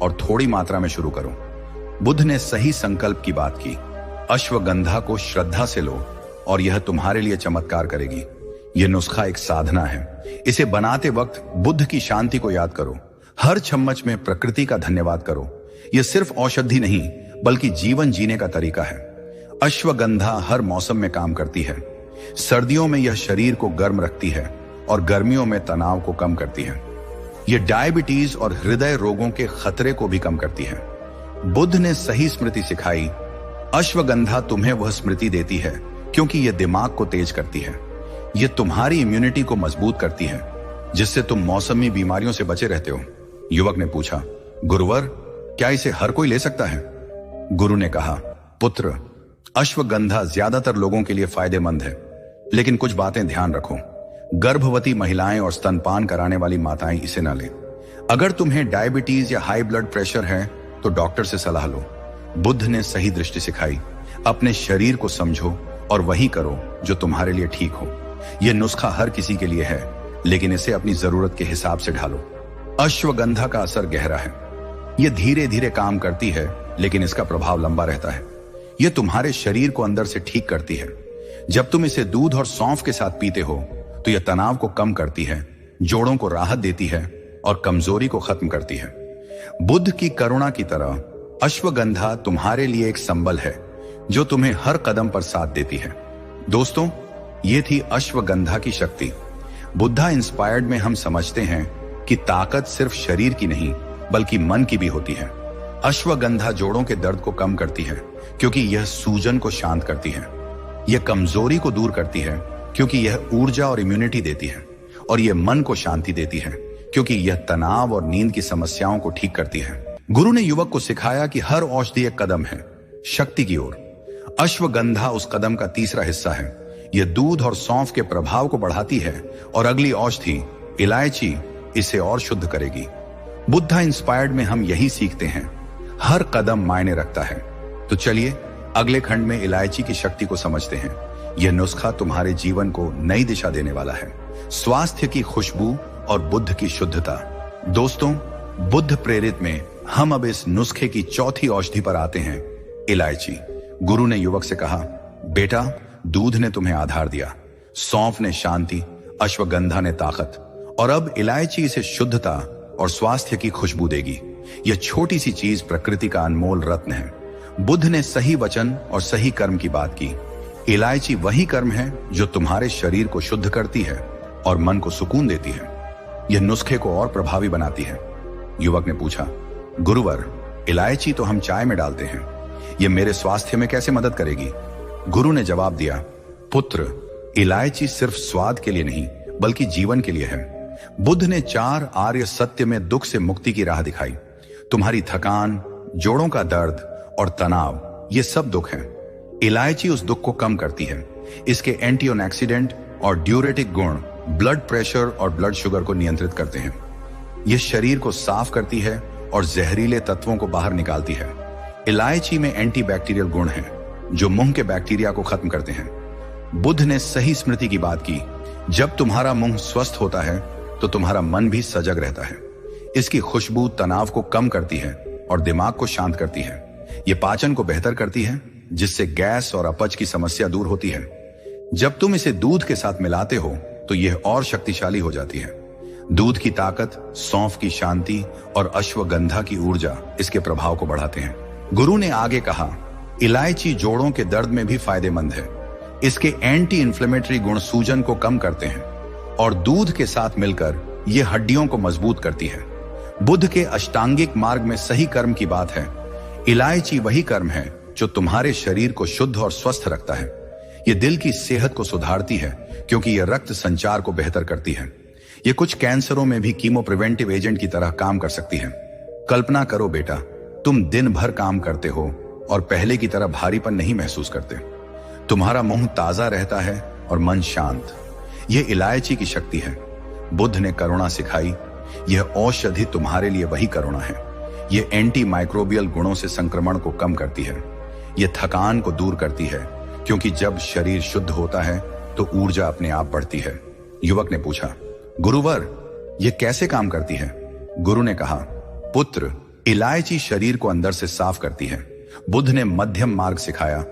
Speaker 1: और थोड़ी मात्रा में शुरू करो। बुद्ध ने सही संकल्प की बात की। अश्वगंधा को श्रद्धा से लो और यह तुम्हारे लिए चमत्कार करेगी। यह नुस्खा एक साधना है। इसे बनाते वक्त बुद्ध की शांति को याद करो। हर चम्मच में प्रकृति का धन्यवाद करो। यह सिर्फ औषधि नहीं, बल्कि जीवन जीने का तरीका है। अश्वगंधा हर मौसम में काम करती है। सर्दियों में यह शरीर को गर्म रखती है और गर्मियों में तनाव को कम करती है। यह डायबिटीज और हृदय रोगों के खतरे को भी कम करती है। बुद्ध ने सही स्मृति सिखाई। अश्वगंधा तुम्हें वह स्मृति देती है, क्योंकि यह दिमाग को तेज करती है। यह तुम्हारी इम्यूनिटी को मजबूत करती है, जिससे तुम मौसमी बीमारियों से बचे रहते हो। युवक ने पूछा, गुरुवर, क्या इसे हर कोई ले सकता है? गुरु ने कहा, पुत्र, अश्वगंधा ज्यादातर लोगों के लिए फायदेमंद है, लेकिन कुछ बातें ध्यान रखो। गर्भवती महिलाएं और स्तनपान कराने वाली माताएं इसे न लें। अगर तुम्हें डायबिटीज या हाई ब्लड प्रेशर है, तो डॉक्टर से सलाह लो। बुद्ध ने सही दृष्टि सिखाई। अपने शरीर को समझो और वही करो जो तुम्हारे लिए ठीक हो। यह नुस्खा हर किसी के लिए है, लेकिन इसे अपनी जरूरत के हिसाब से ढालो। अश्वगंधा का असर गहरा है। यह धीरे धीरे काम करती है, लेकिन इसका प्रभाव लंबा रहता है। यह तुम्हारे शरीर को अंदर से ठीक करती है। जब तुम इसे दूध और सौंफ के साथ पीते हो, तो यह तनाव को कम करती है, जोड़ों को राहत देती है और कमजोरी को खत्म करती है। बुद्ध की करुणा की तरह अश्वगंधा तुम्हारे लिए एक संबल है, जो तुम्हें हर कदम पर साथ देती है। दोस्तों, ये थी अश्वगंधा की शक्ति। बुद्धा इंस्पायर्ड में हम समझते हैं कि ताकत सिर्फ शरीर की नहीं, बल्कि मन की भी होती है। अश्वगंधा जोड़ों के दर्द को कम करती है, क्योंकि यह सूजन को शांत करती है। यह कमजोरी को दूर करती है, क्योंकि यह ऊर्जा और इम्यूनिटी देती है। और यह मन को शांति देती है, क्योंकि यह तनाव और नींद की समस्याओं को ठीक करती है। गुरु ने युवक को सिखाया कि हर औषधि एक कदम है शक्ति की ओर। अश्वगंधा उस कदम का तीसरा हिस्सा है। यह दूध और सौंफ के प्रभाव को बढ़ाती है और अगली औषधि इलायची इसे और शुद्ध करेगी। बुद्धा इंस्पायर्ड में हम यही सीखते हैं, हर कदम मायने रखता है। तो चलिए अगले खंड में इलायची की शक्ति को समझते हैं। यह नुस्खा तुम्हारे जीवन को नई दिशा देने वाला है। स्वास्थ्य की खुशबू और बुद्ध की शुद्धता। दोस्तों, बुद्ध प्रेरित में हम अब इस नुस्खे की चौथी औषधि पर आते हैं, इलायची। गुरु ने युवक से कहा, बेटा, दूध ने तुम्हें आधार दिया, सौंफ ने शांति, अश्वगंधा ने ताकत, और अब इलायची इसे शुद्धता और स्वास्थ्य की खुशबू देगी। यह छोटी सी चीज प्रकृति का अनमोल रत्न है। बुद्ध ने सही वचन और सही कर्म की बात की। इलायची वही कर्म है जो तुम्हारे शरीर को शुद्ध करती है और मन को सुकून देती है। यह नुस्खे को और प्रभावी बनाती है। युवक ने पूछा, गुरुवर, इलायची तो हम चाय में डालते हैं, यह मेरे स्वास्थ्य में कैसे मदद करेगी? गुरु ने जवाब दिया, पुत्र, इलायची सिर्फ स्वाद के लिए नहीं बल्कि जीवन के लिए है। बुद्ध ने 4 आर्य सत्य में दुख से मुक्ति की राह दिखाई। तुम्हारी थकान, जोड़ों का दर्द और तनाव, ये सब दुख हैं। इलायची उस दुख को कम करती है। इसके एंटीऑक्सीडेंट और ड्यूरेटिक गुण ब्लड प्रेशर और ब्लड शुगर को नियंत्रित करते हैं। यह शरीर को साफ करती है और जहरीले तत्वों को बाहर निकालती है। इलायची में एंटीबैक्टीरियल गुण हैं जो मुंह के बैक्टीरिया को खत्म करते हैं। बुद्ध ने सही स्मृति की बात की। जब तुम्हारा मुंह स्वस्थ होता है तो तुम्हारा मन भी सजग रहता है। इसकी खुशबू तनाव को कम करती है और दिमाग को शांत करती है। यह पाचन को बेहतर करती है, जिससे गैस और अपच की समस्या दूर होती है। जब तुम इसे दूध के साथ मिलाते हो तो यह और शक्तिशाली हो जाती है। दूध की ताकत, सौंफ की शांति और अश्वगंधा की ऊर्जा इसके प्रभाव को बढ़ाते हैं। गुरु ने आगे कहा, इलायची जोड़ों के दर्द में भी फायदेमंद है। इसके एंटी इंफ्लेमेटरी गुण सूजन को कम करते हैं और दूध के साथ मिलकर यह हड्डियों को मजबूत करती है। बुद्ध के अष्टांगिक मार्ग में सही कर्म की बात है। इलायची वही कर्म है जो तुम्हारे शरीर को शुद्ध और स्वस्थ रखता है। यह दिल की सेहत को सुधारती है क्योंकि यह रक्त संचार को बेहतर करती है। यह कुछ कैंसरों में भी कीमो प्रिवेंटिव एजेंट की तरह काम कर सकती है। कल्पना करो बेटा, तुम दिन भर काम करते हो और पहले की तरह भारीपन नहीं महसूस करते। तुम्हारा मुंह ताजा रहता है और मन शांत। यह इलायची की शक्ति है। बुद्ध ने करुणा सिखाई। यह औषधि तुम्हारे लिए वही करुणा है। यह एंटी माइक्रोबियल गुणों से संक्रमण को कम करती है। यह थकान को दूर करती है क्योंकि जब शरीर शुद्ध होता है तो ऊर्जा अपने आप बढ़ती है। युवक ने पूछा, गुरुवर, यह कैसे काम करती है? गुरु ने कहा, पुत्र, इलायची शरीर को अंदर से साफ करती है। बुद्ध ने मध्यम मार्ग सिखाया।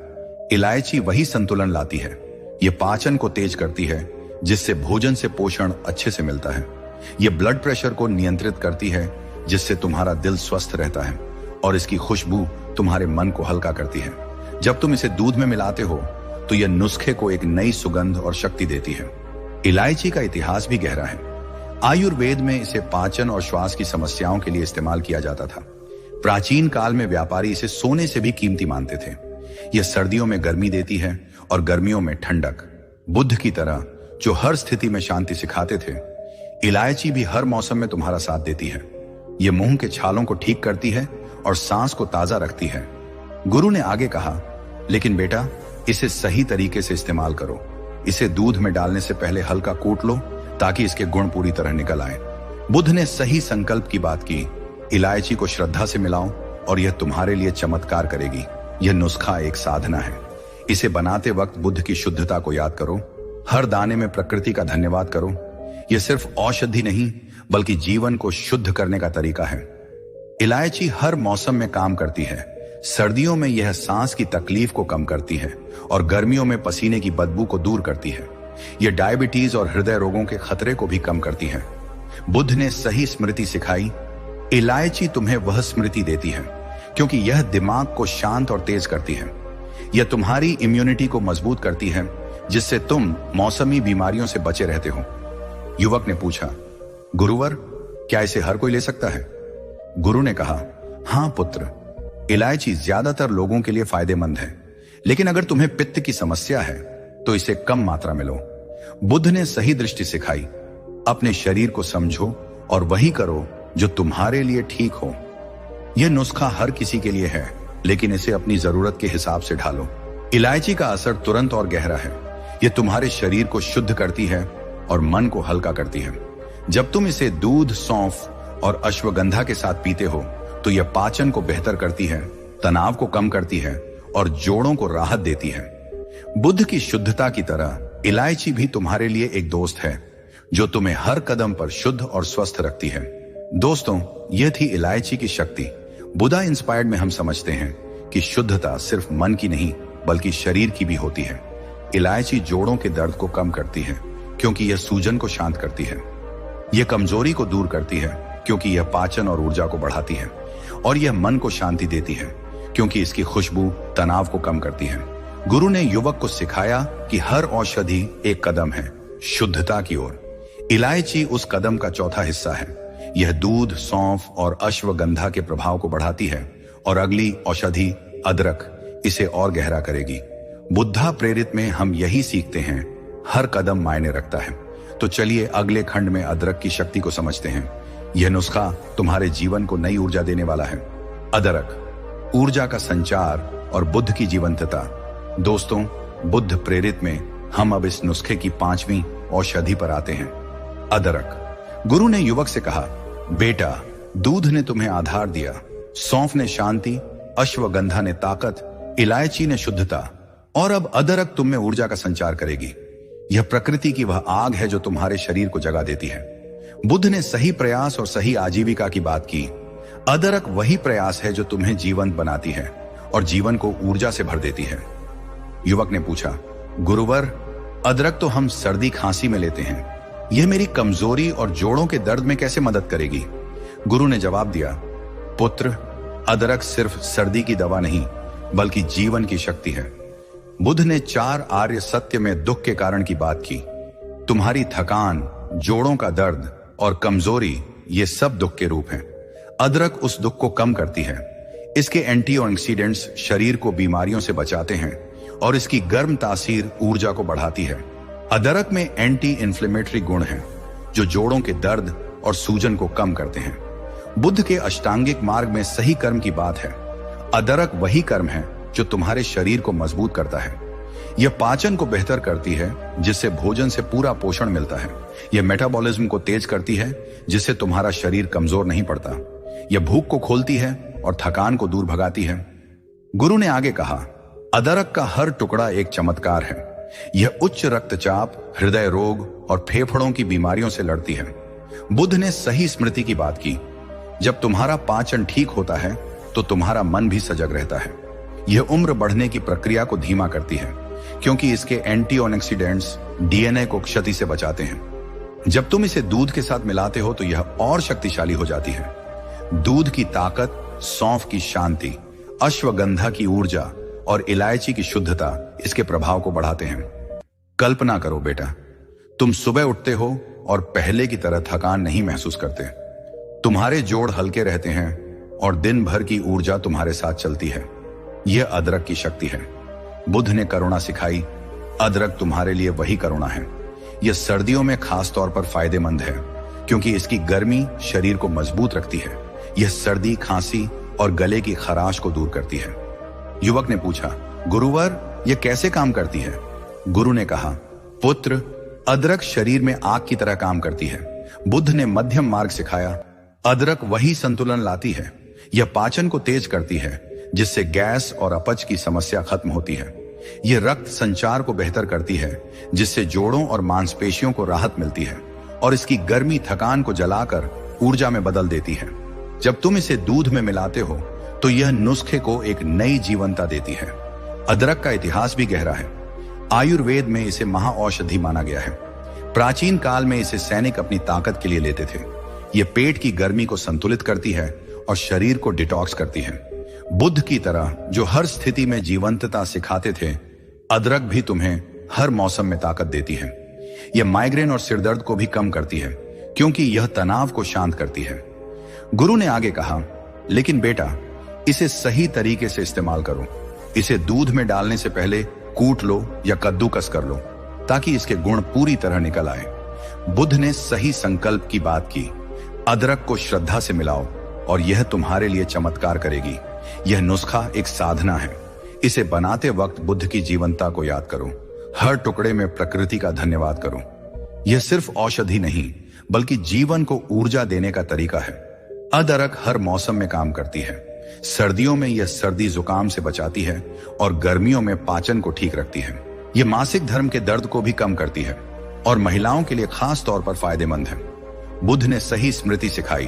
Speaker 1: इलायची वही संतुलन लाती है। यह पाचन को तेज करती है, जिससे भोजन से पोषण अच्छे से मिलता है। यह ब्लड प्रेशर को नियंत्रित करती है, जिससे तुम्हारा दिल स्वस्थ रहता है, और इसकी खुशबू तुम्हारे मन को हल्का करती है। जब तुम इसे दूध में मिलाते हो तो यह नुस्खे को एक नई सुगंध और शक्ति देती है। इलायची का इतिहास भी गहरा है। आयुर्वेद में इसे पाचन और श्वास की समस्याओं के लिए इस्तेमाल किया जाता था। प्राचीन काल में व्यापारी इसे सोने से भी कीमती मानते थे। यह सर्दियों में गर्मी देती है और गर्मियों में ठंडक। बुद्ध की तरह जो हर स्थिति में शांति सिखाते थे, इलायची भी हर मौसम में तुम्हारा साथ देती है। यह मुंह के छालों को ठीक करती है और सांस को ताजा रखती है। गुरु ने आगे कहा, लेकिन बेटा, इसे सही तरीके से इस्तेमाल करो। इसे दूध में डालने से पहले हल्का कूट लो ताकि इसके गुण पूरी तरह निकल आए। बुद्ध ने सही संकल्प की बात की। इलायची को श्रद्धा से मिलाओ और यह तुम्हारे लिए चमत्कार करेगी। यह नुस्खा एक साधना है। इसे बनाते वक्त बुद्ध की शुद्धता को याद करो। हर दाने में प्रकृति का धन्यवाद करो। यह सिर्फ औषधि नहीं बल्कि जीवन को शुद्ध करने का तरीका है। इलायची हर मौसम में काम करती है। सर्दियों में यह सांस की तकलीफ को कम करती है और गर्मियों में पसीने की बदबू को दूर करती है। यह डायबिटीज और हृदय रोगों के खतरे को भी कम करती है। बुद्ध ने सही स्मृति सिखाई। इलायची तुम्हें वह स्मृति देती है क्योंकि यह दिमाग को शांत और तेज करती है। यह तुम्हारी इम्यूनिटी को मजबूत करती है, जिससे तुम मौसमी बीमारियों से बचे रहते हो। युवक ने पूछा, गुरुवर, क्या इसे हर कोई ले सकता है? गुरु ने कहा, हां पुत्र, इलायची ज्यादातर लोगों के लिए फायदेमंद है, लेकिन अगर तुम्हें पित्त की समस्या है तो इसे कम मात्रा में लो। बुद्ध ने सही दृष्टि सिखाई। अपने शरीर को समझो और वही करो जो तुम्हारे लिए ठीक हो। यह नुस्खा हर किसी के लिए है, लेकिन इसे अपनी जरूरत के हिसाब से ढालो। इलायची का असर तुरंत और गहरा है। यह तुम्हारे शरीर को शुद्ध करती है और मन को हल्का करती है। जब तुम इसे दूध, सौंफ और अश्वगंधा के साथ पीते हो तो यह पाचन को बेहतर करती है, तनाव को कम करती है और जोड़ों को राहत देती है। बुद्ध की शुद्धता की तरह इलायची भी तुम्हारे लिए एक दोस्त है जो तुम्हें हर कदम पर शुद्ध और स्वस्थ रखती है। दोस्तों, यह थी इलायची की शक्ति। बुद्धा इंस्पायर्ड में हम समझते हैं कि शुद्धता सिर्फ मन की नहीं बल्कि शरीर की भी होती है। इलायची जोड़ों के दर्द को कम करती है क्योंकि यह सूजन को शांत करती है। यह कमजोरी को दूर करती है क्योंकि यह पाचन और ऊर्जा को बढ़ाती है। और यह मन को शांति देती है क्योंकि इसकी खुशबू तनाव को कम करती है। गुरु ने युवक को सिखाया कि हर औषधि एक कदम है शुद्धता की ओर। इलायची उस कदम का चौथा हिस्सा है। यह दूध, सौंफ और अश्वगंधा के प्रभाव को बढ़ाती है और अगली औषधि अदरक इसे और गहरा करेगी। बुद्धा प्रेरित में हम यही सीखते हैं, हर कदम मायने रखता है। तो चलिए अगले खंड में अदरक की शक्ति को समझते हैं। यह नुस्खा तुम्हारे जीवन को नई ऊर्जा देने वाला है। अदरक, ऊर्जा का संचार और बुद्ध की जीवंतता। दोस्तों, बुद्ध प्रेरित में हम अब इस नुस्खे की 5वीं औषधि पर आते हैं, अदरक। गुरु ने युवक से कहा, बेटा, दूध ने तुम्हें आधार दिया, सौंफ ने शांति, अश्वगंधा ने ताकत, इलायची ने शुद्धता और अब अदरक तुम में ऊर्जा का संचार करेगी। यह प्रकृति की वह आग है जो तुम्हारे शरीर को जगा देती है। बुद्ध ने सही प्रयास और सही आजीविका की बात की। अदरक वही प्रयास है जो तुम्हें जीवंत बनाती है और जीवन को ऊर्जा से भर देती है। युवक ने पूछा, गुरुवर, अदरक तो हम सर्दी खांसी में लेते हैं, यह मेरी कमजोरी और जोड़ों के दर्द में कैसे मदद करेगी? गुरु ने जवाब दिया, पुत्र, अदरक सिर्फ सर्दी की दवा नहीं बल्कि जीवन की शक्ति है। बुद्ध ने 4 आर्य सत्य में दुख के कारण की बात की। तुम्हारी थकान, जोड़ों का दर्द और कमजोरी, ये सब दुख के रूप हैं। अदरक उस दुख को कम करती है। इसके एंटीऑक्सीडेंट्स शरीर को बीमारियों से बचाते हैं और इसकी गर्म तासीर ऊर्जा को बढ़ाती है। अदरक में एंटी इन्फ्लेमेटरी गुण हैं जो जोड़ों के दर्द और सूजन को कम करते हैं। बुद्ध के अष्टांगिक मार्ग में सही कर्म की बात है। अदरक वही कर्म है जो तुम्हारे शरीर को मजबूत करता है। यह पाचन को बेहतर करती है जिससे भोजन से पूरा पोषण मिलता है। यह मेटाबॉलिज्म को तेज करती है जिससे तुम्हारा शरीर कमजोर नहीं पड़ता। यह भूख को खोलती है और थकान को दूर भगाती है। गुरु ने आगे कहा, अदरक का हर टुकड़ा एक चमत्कार है। यह उच्च रक्तचाप, हृदय रोग और फेफड़ों की बीमारियों से लड़ती है। बुद्ध ने सही स्मृति की बात की। जब तुम्हारा पाचन ठीक होता है तो तुम्हारा मन भी सजग रहता है। यह उम्र बढ़ने की प्रक्रिया को धीमा करती है क्योंकि इसके एंटीऑक्सीडेंट्स डीएनए को क्षति से बचाते हैं। जब तुम इसे दूध के साथ मिलाते हो तो यह और शक्तिशाली हो जाती है। दूध की ताकत, सौंफ की शांति, अश्वगंधा की ऊर्जा और इलायची की शुद्धता इसके प्रभाव को बढ़ाते हैं। कल्पना करो बेटा, तुम सुबह उठते हो और पहले की तरह थकान नहीं महसूस करते। तुम्हारे जोड़ हल्के रहते हैं और दिन भर की ऊर्जा तुम्हारे साथ चलती है। यह अदरक की शक्ति है। बुद्ध ने करुणा सिखाई। अदरक तुम्हारे लिए वही करुणा है। यह सर्दियों में खास तौर पर फायदेमंद है क्योंकि इसकी गर्मी शरीर को मजबूत रखती है। यह सर्दी, खांसी और गले की खराश को दूर करती है। युवक ने पूछा, गुरुवर, यह कैसे काम करती है? गुरु ने कहा, पुत्र, अदरक शरीर में आग की तरह काम करती है। बुद्ध ने मध्यम मार्ग सिखाया। अदरक वही संतुलन लाती है। यह पाचन को तेज करती है जिससे गैस और अपच की समस्या खत्म होती है। यह रक्त संचार को बेहतर करती है जिससे जोड़ों और मांसपेशियों को राहत मिलती है और इसकी गर्मी थकान को जलाकर ऊर्जा में बदल देती है। जब तुम इसे दूध में मिलाते हो तो यह नुस्खे को एक नई जीवंतता देती है। अदरक का इतिहास भी गहरा है। आयुर्वेद में इसे महाऔषधि माना गया है। प्राचीन काल में इसे सैनिक अपनी ताकत के लिए लेते थे। यह पेट की गर्मी को संतुलित करती है और शरीर को डिटॉक्स करती है। बुद्ध की तरह जो हर स्थिति में जीवंतता सिखाते थे, अदरक भी तुम्हें हर मौसम में ताकत देती है। यह माइग्रेन और सिरदर्द को भी कम करती है क्योंकि यह तनाव को शांत करती है। गुरु ने आगे कहा, लेकिन बेटा, इसे सही तरीके से इस्तेमाल करो। इसे दूध में डालने से पहले कूट लो या कद्दूकस कर लो ताकि इसके गुण पूरी तरह निकल आए। बुद्ध ने सही संकल्प की बात की। अदरक को श्रद्धा से मिलाओ और यह तुम्हारे लिए चमत्कार करेगी। यह नुस्खा एक साधना है। इसे बनाते वक्त बुद्ध की जीवंतता को याद करो। हर टुकड़े में प्रकृति का धन्यवाद करो। यह सिर्फ औषधि नहीं बल्कि जीवन को ऊर्जा देने का तरीका है। अदरक हर मौसम में काम करती है। सर्दियों में यह सर्दी जुकाम से बचाती है और गर्मियों में पाचन को ठीक रखती है। ये मासिक धर्म के दर्द को भी कम करती है और महिलाओं के लिए खास तौर पर फायदेमंद है। बुध ने सही स्मृति सिखाई।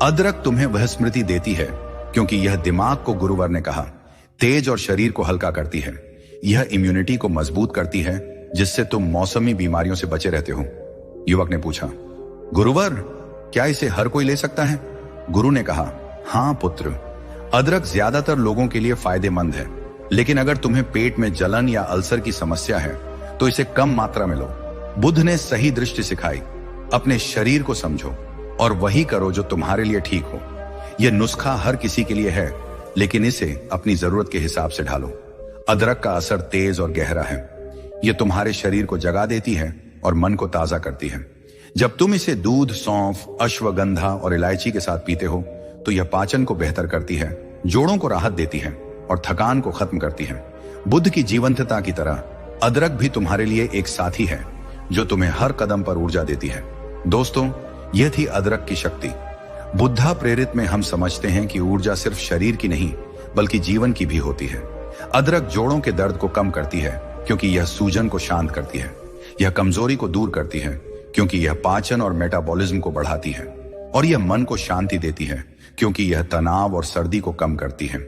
Speaker 1: अदरक तुम्हें वह स्मृति देती है क्योंकि यह दिमाग को, गुरुवर ने कहा, तेज और शरीर को हल्का करती है। यह इम्यूनिटी को मजबूत करती है जिससे तुम मौसमी बीमारियों से बचे रहते हो। युवक ने पूछा, गुरुवर, क्या इसे हर कोई ले सकता है? गुरु ने कहा, हाँ पुत्र, अदरक ज्यादातर लोगों के लिए फायदेमंद है, लेकिन अगर तुम्हें पेट में जलन या अल्सर की समस्या है तो इसे कम मात्रा में लो। बुध ने सही दृष्टि सिखाई। अपने शरीर को समझो और वही करो जो तुम्हारे लिए ठीक हो। यह नुस्खा हर किसी के लिए है, लेकिन इसे अपनी जरूरत के हिसाब से ढालो। अदरक का असर तेज और गहरा है। यह तुम्हारे शरीर को जगा देती है और मन को ताजा करती है। जब तुम इसे दूध, सौंफ, अश्वगंधा और इलायची के साथ पीते हो तो यह पाचन को बेहतर करती है, जोड़ों को राहत देती है और थकान को खत्म करती है। बुध की जीवंतता की तरह अदरक भी तुम्हारे लिए एक साथी है जो तुम्हें हर कदम पर ऊर्जा देती है। दोस्तों, यह थी अदरक की शक्ति। बुद्धा प्रेरित में हम समझते हैं कि ऊर्जा सिर्फ शरीर की नहीं बल्कि जीवन की भी होती है। अदरक जोड़ों के दर्द को कम करती है क्योंकि यह सूजन को शांत करती है। यह कमजोरी को दूर करती है क्योंकि यह पाचन और मेटाबॉलिज्म को बढ़ाती है। और यह मन को शांति देती है क्योंकि यह तनाव और सर्दी को कम करती है।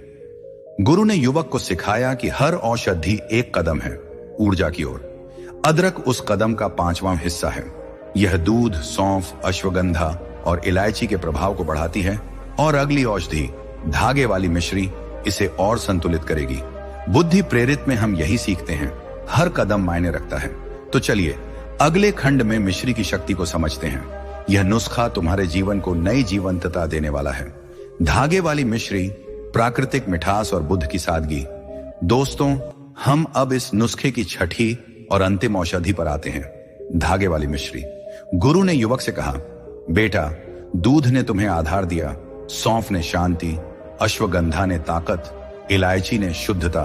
Speaker 1: गुरु ने युवक को सिखाया कि हर औषधि एक कदम है ऊर्जा की ओर। अदरक उस कदम का 5वां हिस्सा है। यह दूध, सौंफ, अश्वगंधा और इलायची के प्रभाव को बढ़ाती है और अगली औषधि, धागे वाली मिश्री, इसे और संतुलित करेगी। बुद्धि प्रेरित में हम यही सीखते हैं, हर कदम मायने रखता है। तो चलिए अगले खंड में मिश्री की शक्ति को समझते हैं। यह नुस्खा तुम्हारे जीवन को नई जीवंतता देने वाला है। धागे वाली मिश्री, प्राकृतिक मिठास और बुध की सादगी। दोस्तों, हम अब इस नुस्खे की छठी और अंतिम औषधि पर आते हैं, धागे वाली मिश्री। गुरु ने युवक से कहा, बेटा, दूध ने तुम्हें आधार दिया, सौंफ ने शांति, अश्वगंधा ने ताकत, इलायची ने शुद्धता,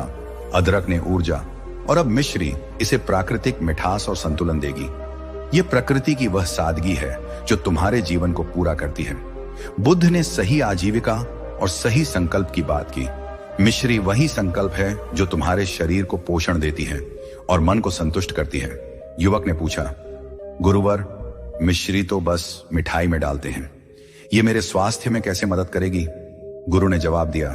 Speaker 1: अदरक ने ऊर्जा और अब मिश्री इसे प्राकृतिक मिठास और संतुलन देगी। यह प्रकृति की वह सादगी है जो तुम्हारे जीवन को पूरा करती है। बुद्ध ने सही आजीविका और सही संकल्प की बात की। मिश्री वही संकल्प है जो तुम्हारे शरीर को पोषण देती है और मन को संतुष्ट करती है। युवक ने पूछा, गुरुवर, मिश्री तो बस मिठाई में डालते हैं, ये मेरे स्वास्थ्य में कैसे मदद करेगी? गुरु ने जवाब दिया,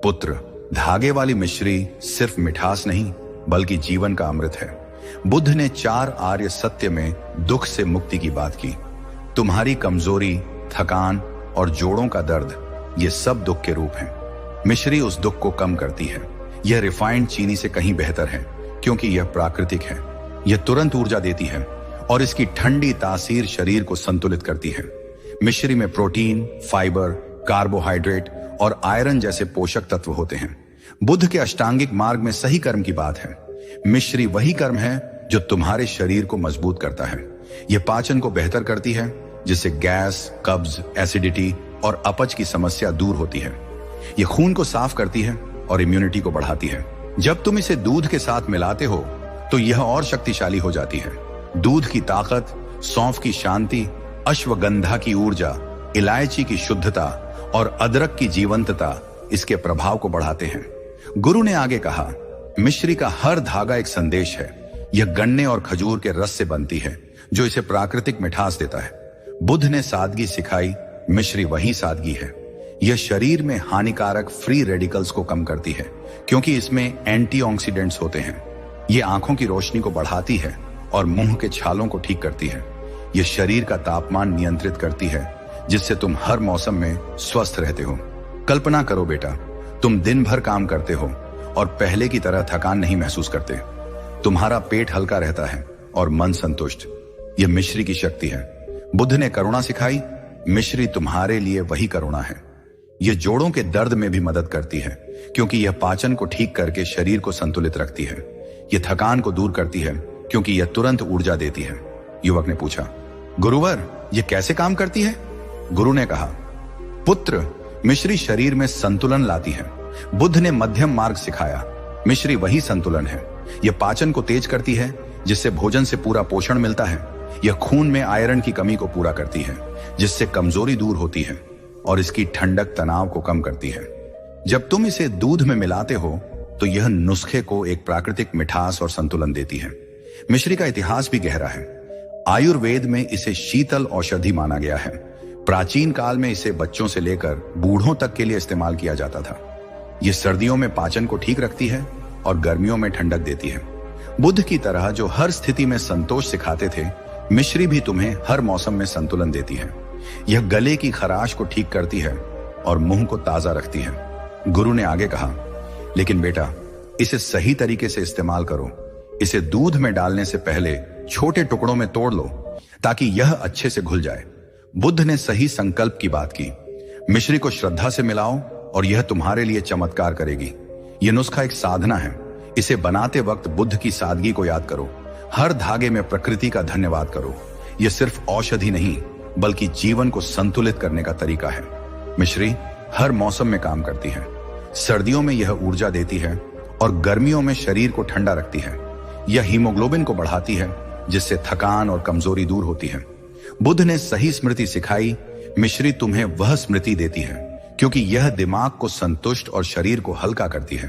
Speaker 1: पुत्र, धागे वाली मिश्री सिर्फ मिठास नहीं बल्कि जीवन का अमृत है। बुद्ध ने 4 आर्य सत्य में दुख से मुक्ति की बात की। तुम्हारी कमजोरी, थकान और जोड़ों का दर्द, ये सब दुख के रूप हैं। मिश्री उस दुख को कम करती है। यह रिफाइंड चीनी से कहीं बेहतर है क्योंकि यह प्राकृतिक है। यह तुरंत ऊर्जा देती है और इसकी ठंडी तासीर शरीर को संतुलित करती है। मिश्री में प्रोटीन, फाइबर, कार्बोहाइड्रेट और आयरन जैसे पोषक तत्व होते हैं। बुद्ध के अष्टांगिक मार्ग में सही कर्म की बात है। मिश्री वही कर्म है जो तुम्हारे शरीर को मजबूत करता है। यह पाचन को बेहतर करती है जिससे गैस, कब्ज, एसिडिटी और अपच की समस्या दूर होती है। यह खून को साफ करती है और इम्यूनिटी को बढ़ाती है। जब तुम इसे दूध के साथ मिलाते हो तो यह और शक्तिशाली हो जाती है। दूध की ताकत, सौंफ की शांति, अश्वगंधा की ऊर्जा, इलायची की शुद्धता और अदरक की जीवंतता इसके प्रभाव को बढ़ाते हैं। गुरु ने आगे कहा, मिश्री का हर धागा एक संदेश है। यह गन्ने और खजूर के रस से बनती है जो इसे प्राकृतिक मिठास देता है। बुद्ध ने सादगी सिखाई, मिश्री वही सादगी है। यह शरीर में हानिकारक फ्री रेडिकल्स को कम करती है क्योंकि इसमें एंटीऑक्सीडेंट्स होते हैं। यह आंखों की रोशनी को बढ़ाती है और मुंह के छालों को ठीक करती है। यह शरीर का तापमान नियंत्रित करती है जिससे तुम हर मौसम में स्वस्थ रहते हो। कल्पना करो बेटा, तुम दिन भर काम करते हो और पहले की तरह थकान नहीं महसूस करते। तुम्हारा पेट हल्का रहता है और मन संतुष्ट। यह मिश्री की शक्ति है। बुद्ध ने करुणा सिखाई, मिश्री तुम्हारे लिए वही करुणा है। यह जोड़ों के दर्द में भी मदद करती है क्योंकि यह पाचन को ठीक करके शरीर को संतुलित रखती है। यह थकान को दूर करती है क्योंकि यह तुरंत ऊर्जा देती है। युवक ने पूछा, गुरुवर, यह कैसे काम करती है? गुरु ने कहा, पुत्र, मिश्री शरीर में संतुलन लाती है। बुद्ध ने मध्यम मार्ग सिखाया। मिश्री वही संतुलन है। यह पाचन को तेज करती है जिससे भोजन से पूरा पोषण मिलता है। यह खून में आयरन की कमी को पूरा करती है जिससे कमजोरी दूर होती है और इसकी ठंडक तनाव को कम करती है। जब तुम इसे दूध में मिलाते हो तो यह नुस्खे को एक प्राकृतिक मिठास और संतुलन देती है। मिश्री का इतिहास भी गहरा है। आयुर्वेद में इसे शीतल औषधि माना गया है। प्राचीन काल में इसे बच्चों से लेकर बूढ़ों तक के लिए इस्तेमाल किया जाता था। यह सर्दियों में पाचन को ठीक रखती है और गर्मियों में ठंडक देती है। बुद्ध की तरह जो हर स्थिति में संतोष सिखाते थे, मिश्री भी तुम्हें हर मौसम में संतुलन देती है। यह गले की खराश को ठीक करती है और मुंह को ताजा रखती है। गुरु ने आगे कहा, लेकिन बेटा, इसे सही तरीके से इस्तेमाल करो। इसे दूध में डालने से पहले छोटे टुकड़ों में तोड़ लो ताकि यह अच्छे से घुल जाए। बुद्ध ने सही संकल्प की बात की। मिश्री को श्रद्धा से मिलाओ और यह तुम्हारे लिए चमत्कार करेगी। यह नुस्खा एक साधना है। इसे बनाते वक्त बुद्ध की सादगी को याद करो। हर धागे में प्रकृति का धन्यवाद करो। यह सिर्फ औषधि नहीं, बल्कि जीवन को संतुलित करने का तरीका है। मिश्री हर मौसम में काम करती है। सर्दियों में यह ऊर्जा देती है और गर्मियों में शरीर को ठंडा रखती है। यह हीमोग्लोबिन को बढ़ाती है, जिससे थकान और कमजोरी दूर होती है। बुद्ध ने सही स्मृति सिखाई। मिश्री तुम्हें वह स्मृति देती है क्योंकि यह दिमाग को संतुष्ट और शरीर को हल्का करती है।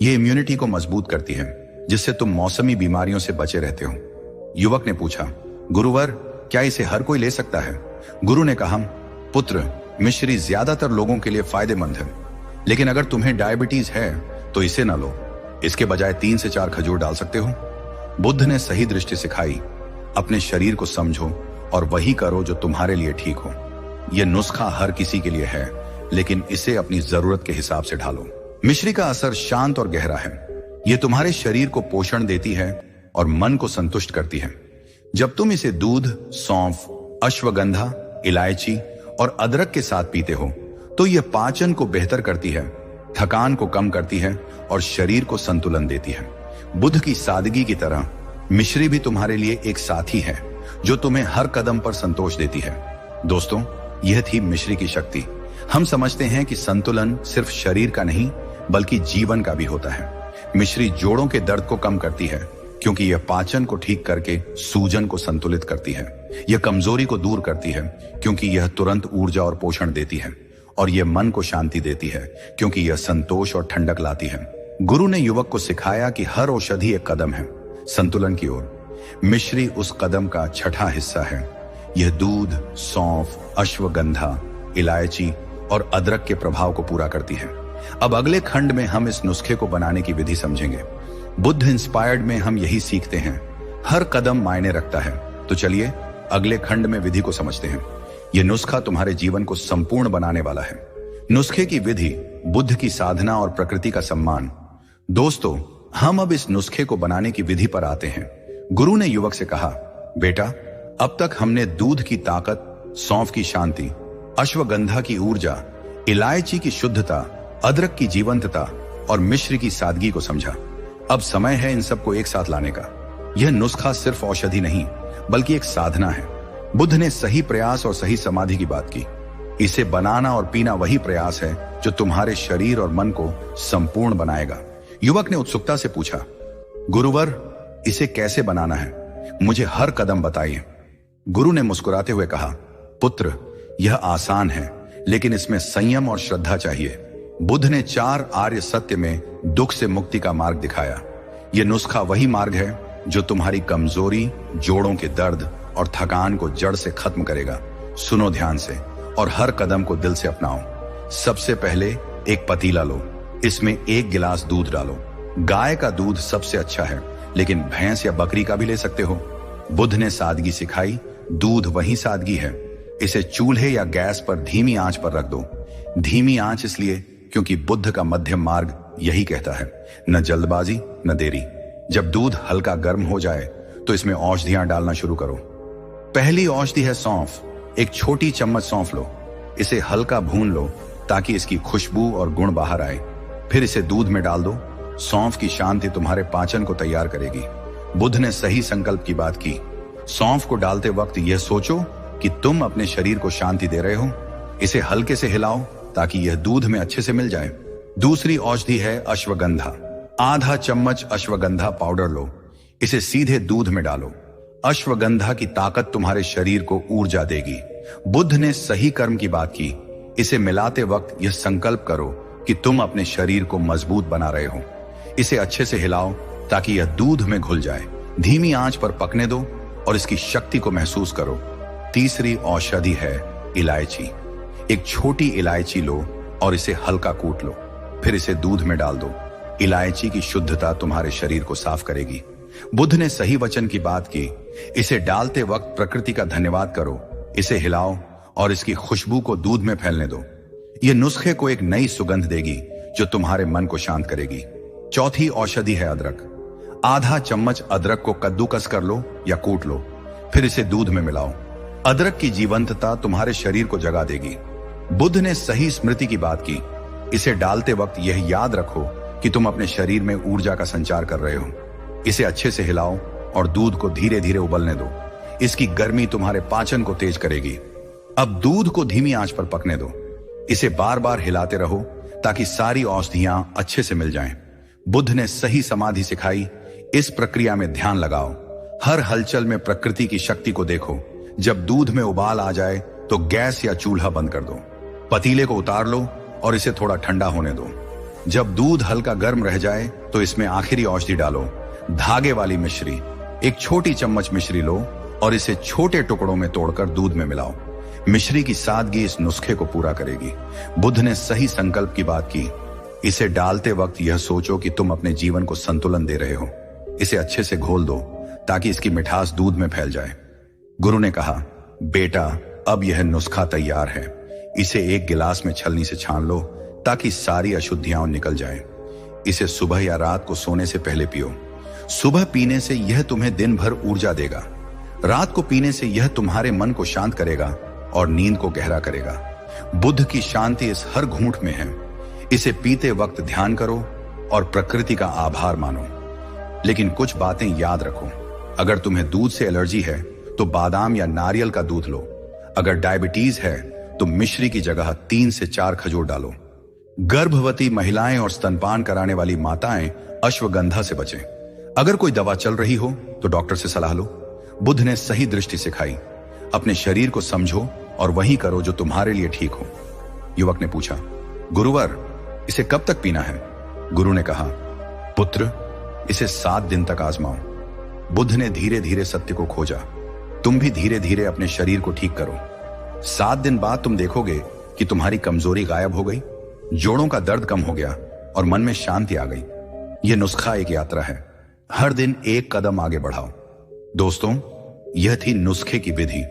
Speaker 1: यह इम्यूनिटी को मजबूत करती है, जिससे तुम मौसमी बीमारियों से बचे रहते हो। युवक ने पूछा, गुरुवर, क्या इसे हर कोई ले सकता है? गुरु ने कहा, पुत्र, मिश्री ज्यादातर लोगों के लिए फायदेमंद है, लेकिन अगर तुम्हें डायबिटीज है तो इसे न लो। इसके बजाय 3 से 4 खजूर डाल सकते हो। बुद्ध ने सही दृष्टि सिखाई। अपने शरीर को समझो और वही करो जो तुम्हारे लिए ठीक हो। यह नुस्खा हर किसी के लिए है, लेकिन इसे अपनी जरूरत के हिसाब से ढालो। मिश्री का असर शांत और गहरा है। यह तुम्हारे शरीर को पोषण देती है और मन को संतुष्ट करती है। जब तुम इसे दूध, सौंफ, अश्वगंधा, इलायची और अदरक के साथ पीते हो तो यह पाचन को बेहतर करती है, थकान को कम करती है और शरीर को संतुलन देती है। बुद्ध की सादगी की तरह मिश्री भी तुम्हारे लिए एक साथी है जो तुम्हें हर कदम पर संतोष देती है। दोस्तों, यह थी मिश्री की शक्ति। हम समझते हैं कि संतुलन सिर्फ शरीर का नहीं, बल्कि जीवन का भी होता है। मिश्री जोड़ों के दर्द को कम करती है क्योंकि यह पाचन को ठीक करके सूजन को संतुलित करती है। यह कमजोरी को दूर करती है क्योंकि यह तुरंत ऊर्जा और पोषण देती है, और यह मन को शांति देती है क्योंकि यह संतोष और ठंडक लाती है। गुरु ने युवक को सिखाया कि हर औषधि एक कदम है संतुलन की ओर। मिश्री उस कदम का छठा हिस्सा है। यह दूध, सौंफ, अश्वगंधा, इलायची और अदरक के प्रभाव को पूरा करती है। अब अगले खंड में हम इस नुस्खे को बनाने की विधि समझेंगे। बुद्ध इंस्पायर्ड में हम यही सीखते हैं, हर कदम मायने रखता है। तो चलिए अगले खंड में विधि को समझते हैं। यह नुस्खा तुम्हारे जीवन को संपूर्ण बनाने वाला है। नुस्खे की विधि, बुद्ध की साधना और प्रकृति का सम्मान। दोस्तों, हम अब इस नुस्खे को बनाने की विधि पर आते हैं। गुरु ने युवक से कहा, बेटा, अब तक हमने दूध की ताकत, सौंफ की शांति, अश्वगंधा की ऊर्जा, इलायची की शुद्धता, अदरक की जीवंतता और मिश्री की सादगी को समझा। अब समय है इन सबको एक साथ लाने का। यह नुस्खा सिर्फ औषधि नहीं, बल्कि एक साधना है। बुद्ध ने सही प्रयास और सही समाधि की बात की। इसे बनाना और पीना वही प्रयास है जो तुम्हारे शरीर और मन को संपूर्ण बनाएगा। युवक ने उत्सुकता से पूछा, गुरुवर, इसे कैसे बनाना है? मुझे हर कदम बताइए। गुरु ने मुस्कुराते हुए कहा, पुत्र, यह आसान है, लेकिन इसमें संयम और श्रद्धा चाहिए। बुद्ध ने 4 आर्य सत्य में दुख से मुक्ति का मार्ग दिखाया। यह नुस्खा वही मार्ग है जो तुम्हारी कमजोरी, जोड़ों के दर्द और थकान को जड़ से खत्म करेगा। सुनो ध्यान से और हर कदम को दिल से अपनाओ। सबसे पहले एक पतीला लो, इसमें 1 गिलास दूध डालो। गाय का दूध सबसे अच्छा है, लेकिन भैंस या बकरी का भी ले सकते हो। बुद्ध ने सादगी सिखाई। दूध वही सादगी है। इसे चूल्हे या गैस पर धीमी आंच पर रख दो। धीमी आंच इसलिए क्योंकि बुद्ध का मध्यम मार्ग यही कहता है, न जल्दबाजी न देरी। जब दूध हल्का गर्म हो जाए तो इसमें औषधियां डालना शुरू करो। पहली औषधि है सौंफ। एक छोटी चम्मच सौंफ लो। इसे हल्का भून लो ताकि इसकी खुशबू और गुण बाहर आए। फिर इसे दूध में डाल दो। सौंफ की शांति तुम्हारे पाचन को तैयार करेगी। बुद्ध ने सही संकल्प की बात की। सौंफ को डालते वक्त यह सोचो कि तुम अपने शरीर को शांति दे रहे हो। इसे हल्के से हिलाओ ताकि यह दूध में अच्छे से मिल जाए। दूसरी औषधि है अश्वगंधा। आधा चम्मच अश्वगंधा पाउडर लो। इसे सीधे दूध में डालो। अश्वगंधा की ताकत तुम्हारे शरीर को ऊर्जा देगी। बुद्ध ने सही कर्म की बात की। इसे मिलाते वक्त यह संकल्प करो कि तुम अपने शरीर को मजबूत बना रहे हो। इसे अच्छे से हिलाओ ताकि यह दूध में घुल जाए। धीमी आंच पर पकने दो और इसकी शक्ति को महसूस करो। तीसरी औषधि है इलायची। एक छोटी इलायची लो और इसे हल्का कूट लो, फिर इसे दूध में डाल दो। इलायची की शुद्धता तुम्हारे शरीर को साफ करेगी। बुद्ध ने सही वचन की बात की। इसे डालते वक्त प्रकृति का धन्यवाद करो, इसे हिलाओ और इसकी खुशबू को दूध में फैलने दो। यह नुस्खे को एक नई सुगंध देगी जो तुम्हारे मन को शांत करेगी। चौथी औषधि है अदरक। आधा चम्मच अदरक को कद्दूकस कर लो या कूट लो, फिर इसे दूध में मिलाओ। अदरक की जीवंतता तुम्हारे शरीर को जगा देगी। बुद्ध ने सही स्मृति की बात की। इसे डालते वक्त यह याद रखो कि तुम अपने शरीर में ऊर्जा का संचार कर रहे हो। इसे अच्छे से हिलाओ और दूध को धीरे धीरे उबलने दो। इसकी गर्मी तुम्हारे पाचन को तेज करेगी। अब दूध को धीमी आंच पर पकने दो। इसे बार बार हिलाते रहो ताकि सारी औषधियां अच्छे से मिल जाएं। बुद्ध ने सही समाधि सिखाई। इस प्रक्रिया में ध्यान लगाओ। हर हलचल में प्रकृति की शक्ति को देखो। जब दूध में उबाल आ जाए तो गैस या चूल्हा बंद कर दो। पतीले को उतार लो और इसे थोड़ा ठंडा होने दो। जब दूध हल्का गर्म रह जाए तो इसमें आखिरी औषधि डालो, धागे वाली मिश्री। एक छोटी चम्मच मिश्री लो और इसे छोटे टुकड़ों में तोड़कर दूध में मिलाओ। मिश्री की सादगी इस नुस्खे को पूरा करेगी। बुद्ध ने सही संकल्प की बात की। इसे डालते वक्त यह सोचो कि तुम अपने जीवन को संतुलन दे रहे हो। इसे अच्छे से घोल दो ताकि इसकी मिठास दूध में फैल जाए। गुरु ने कहा, बेटा अब यह नुस्खा तैयार है। इसे एक गिलास में छलनी से छान लो ताकि सारी अशुद्धियां निकल जाएं। इसे सुबह या रात को सोने से पहले पियो। सुबह पीने से यह तुम्हें दिन भर ऊर्जा देगा। रात को पीने से यह तुम्हारे मन को शांत करेगा और नींद को गहरा करेगा। बुद्ध की शांति इस हर घूंट में है। इसे पीते वक्त ध्यान करो और प्रकृति का आभार मानो। लेकिन कुछ बातें याद रखो। अगर तुम्हें दूध से एलर्जी है तो बादाम या नारियल का दूध लो। अगर डायबिटीज है तो मिश्री की जगह 3 से 4 खजूर डालो। गर्भवती महिलाएं और स्तनपान कराने वाली माताएं अश्वगंधा से बचें। अगर कोई दवा चल रही हो तो डॉक्टर से सलाह लो। बुद्ध ने सही दृष्टि सिखाई। अपने शरीर को समझो और वही करो जो तुम्हारे लिए ठीक हो। युवक ने पूछा, गुरुवर इसे कब तक पीना है? गुरु ने कहा, पुत्र इसे 7 दिन तक आजमाओ। बुद्ध ने धीरे धीरे सत्य को खोजा। तुम भी धीरे धीरे अपने शरीर को ठीक करो। 7 दिन बाद तुम देखोगे कि तुम्हारी कमजोरी गायब हो गई, जोड़ों का दर्द कम हो गया और मन में शांति आ गई। यह नुस्खा एक यात्रा है। हर दिन एक कदम आगे बढ़ाओ। दोस्तों, यह थी नुस्खे की विधि।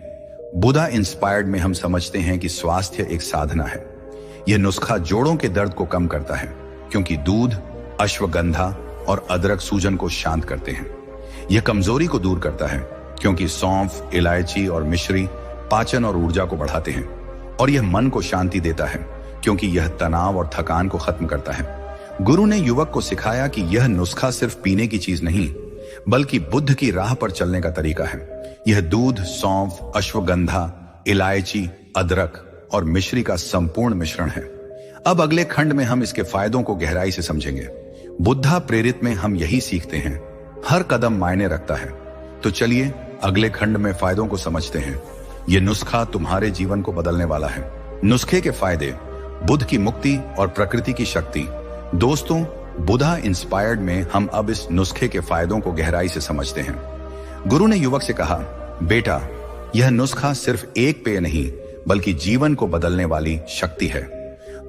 Speaker 1: बुद्धा इंस्पायर्ड में हम समझते हैं कि स्वास्थ्य एक साधना है। यह नुस्खा जोड़ों के दर्द को कम करता है क्योंकि दूध, अश्वगंधा और अदरक सूजन को शांत करते हैं। यह कमजोरी को दूर करता है क्योंकि सौंफ, इलायची और मिश्री पाचन और ऊर्जा को बढ़ाते हैं। और यह मन को शांति देता है क्योंकि यह तनाव और थकान को खत्म करता है। गुरु ने युवक को सिखाया कि यह नुस्खा सिर्फ पीने की चीज नहीं बल्कि बुद्ध की राह पर चलने का तरीका है। यह दूध, सौंफ, अश्वगंधा, इलायची, अदरक और मिश्री का संपूर्ण मिश्रण है। अब अगले खंड में हम इसके फायदों को गहराई से समझेंगे। बुद्धा प्रेरित में हम यही सीखते हैं, हर कदम मायने रखता है। तो चलिए अगले खंड में फायदों को समझते हैं। यह नुस्खा तुम्हारे जीवन को बदलने वाला है। नुस्खे के फायदे, बुद्ध की मुक्ति और प्रकृति की शक्ति। दोस्तों, बुद्धा इंस्पायर्ड में हम अब इस नुस्खे के फायदों को गहराई से समझते हैं। गुरु ने युवक से कहा, बेटा यह नुस्खा सिर्फ एक पेय नहीं बल्कि जीवन को बदलने वाली शक्ति है।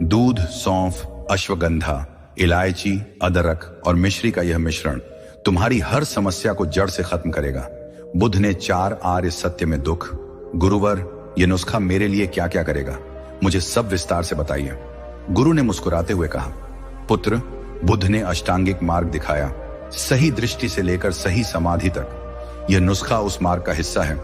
Speaker 1: दूध, सौंफ, अश्वगंधा, इलायची, अदरक और मिश्री का यह मिश्रण तुम्हारी हर समस्या को जड़ से खत्म करेगा। बुद्ध ने 4 आर्य सत्य में दुख। गुरुवर, यह नुस्खा मेरे लिए क्या क्या करेगा? मुझे सब विस्तार से बताइए। गुरु ने मुस्कुराते हुए कहा, पुत्र, बुद्ध ने अष्टांगिक मार्ग दिखाया, सही दृष्टि से लेकर सही समाधि तक। यह नुस्खा उस मार्ग का हिस्सा है।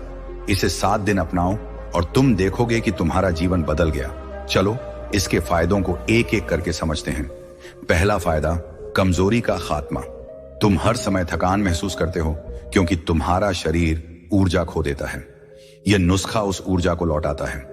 Speaker 1: इसे 7 दिन अपनाओ और तुम देखोगे कि तुम्हारा जीवन बदल गया। चलो इसके फायदों को एक एक करके समझते हैं। पहला फायदा, कमजोरी का खात्मा। तुम हर समय थकान महसूस करते हो क्योंकि तुम्हारा शरीर ऊर्जा खो देता है। यह नुस्खा उस ऊर्जा को लौटाता है।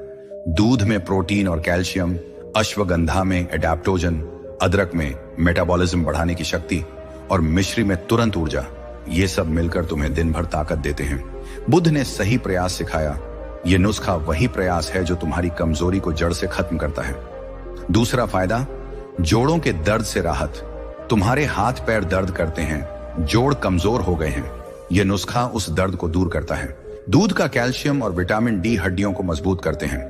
Speaker 1: दूध में प्रोटीन और कैल्शियम, अश्वगंधा में एडेप्टोजन, अदरक में मेटाबॉलिज्म बढ़ाने की शक्ति और मिश्री में तुरंत ऊर्जा, ये सब मिलकर तुम्हें दिन भर ताकत देते हैं। बुद्ध ने सही प्रयास सिखाया। यह नुस्खा वही प्रयास है जो तुम्हारी कमजोरी को जड़ से खत्म करता है। दूसरा फायदा, जोड़ों के दर्द से राहत। तुम्हारे हाथ पैर दर्द करते हैं, जोड़ कमजोर हो गए हैं, यह नुस्खा उस दर्द को दूर करता है। दूध का कैल्शियम और विटामिन डी हड्डियों को मजबूत करते हैं।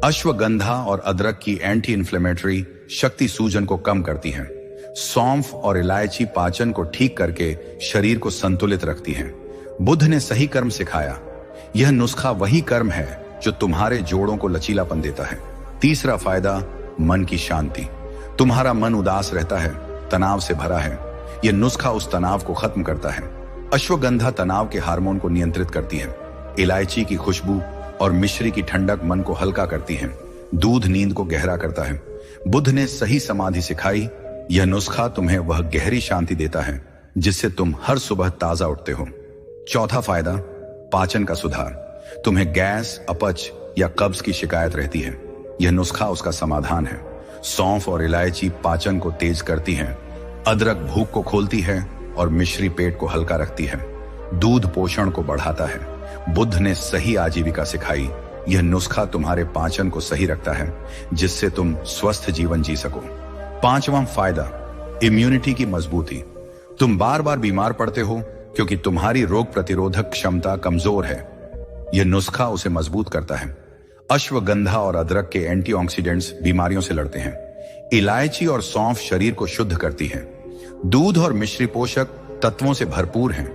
Speaker 1: अश्वगंधा और अदरक की एंटी इन्फ्लेमेटरी शक्ति सूजन को कम करती है। सौंफ और इलायची पाचन को ठीक करके शरीर को संतुलित रखती है। बुद्ध ने सही कर्म सिखाया। यह नुस्खा वही कर्म है जो तुम्हारे जोड़ों को लचीलापन देता है। तीसरा फायदा, मन की शांति। तुम्हारा मन उदास रहता है, तनाव से भरा है, यह नुस्खा उस तनाव को खत्म करता है। अश्वगंधा तनाव के हार्मोन को नियंत्रित करती है। इलायची की खुशबू और मिश्री की ठंडक मन को हल्का करती है। दूध नींद को गहरा करता है। बुद्ध ने सही समाधि सिखाई। यह नुस्खा तुम्हें वह गहरी शांति देता है जिससे तुम हर सुबह ताजा उठते हो। चौथा फायदा, पाचन का सुधार। तुम्हें गैस, अपच या कब्ज की शिकायत रहती है, यह नुस्खा उसका समाधान है। सौंफ और इलायची पाचन को तेज करती हैं। अदरक भूख को खोलती है और मिश्री पेट को हल्का रखती है। दूध पोषण को बढ़ाता है। बुद्ध ने सही आजीविका सिखाई। यह नुस्खा तुम्हारे पाचन को सही रखता है जिससे तुम स्वस्थ जीवन जी सको। पांचवां फायदा, इम्यूनिटी की मजबूती। तुम बार बार बीमार पड़ते हो क्योंकि तुम्हारी रोग प्रतिरोधक क्षमता कमजोर है। यह नुस्खा उसे मजबूत करता है। अश्वगंधा और अदरक के एंटीऑक्सीडेंट्स बीमारियों से लड़ते हैं। इलायची और सौंफ शरीर को शुद्ध करती है। दूध और मिश्री पोषक तत्वों से भरपूर हैं।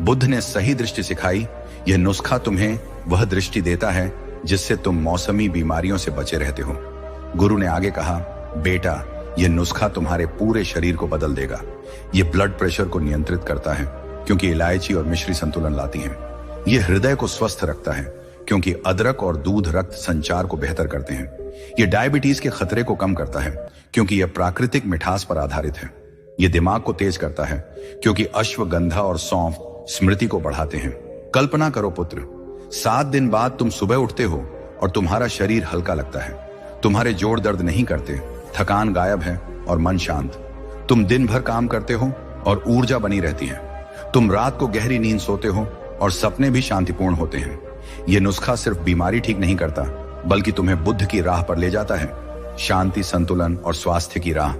Speaker 1: बुद्ध ने सही दृष्टि सिखाई। यह नुस्खा तुम्हें वह दृष्टि देता है जिससे तुम मौसमी बीमारियों से बचे रहते हो। गुरु ने आगे कहा, बेटा, यह नुस्खा तुम्हारे पूरे शरीर को बदल देगा। यह ब्लड प्रेशर को नियंत्रित करता है क्योंकि इलायची और मिश्री संतुलन लाती हैं। यह हृदय को स्वस्थ रखता है क्योंकि अदरक और दूध रक्त संचार को बेहतर करते हैं। यह डायबिटीज के खतरे को कम करता है क्योंकि यह प्राकृतिक मिठास पर आधारित है। यह दिमाग को तेज करता है क्योंकि अश्वगंधा और सौंफ स्मृति को बढ़ाते हैं। कल्पना करो पुत्र, 7 दिन बाद तुम सुबह उठते हो और तुम्हारा शरीर हल्का लगता है। तुम्हारे जोड़ दर्द नहीं करते, थकान गायब है और मन शांत। तुम दिन भर काम करते हो और ऊर्जा बनी रहती है। तुम रात को गहरी नींद सोते हो और सपने भी शांतिपूर्ण होते हैं। यह नुस्खा सिर्फ बीमारी ठीक नहीं करता बल्कि तुम्हें बुद्ध की राह पर ले जाता है। शांति, संतुलन और स्वास्थ्य की राह।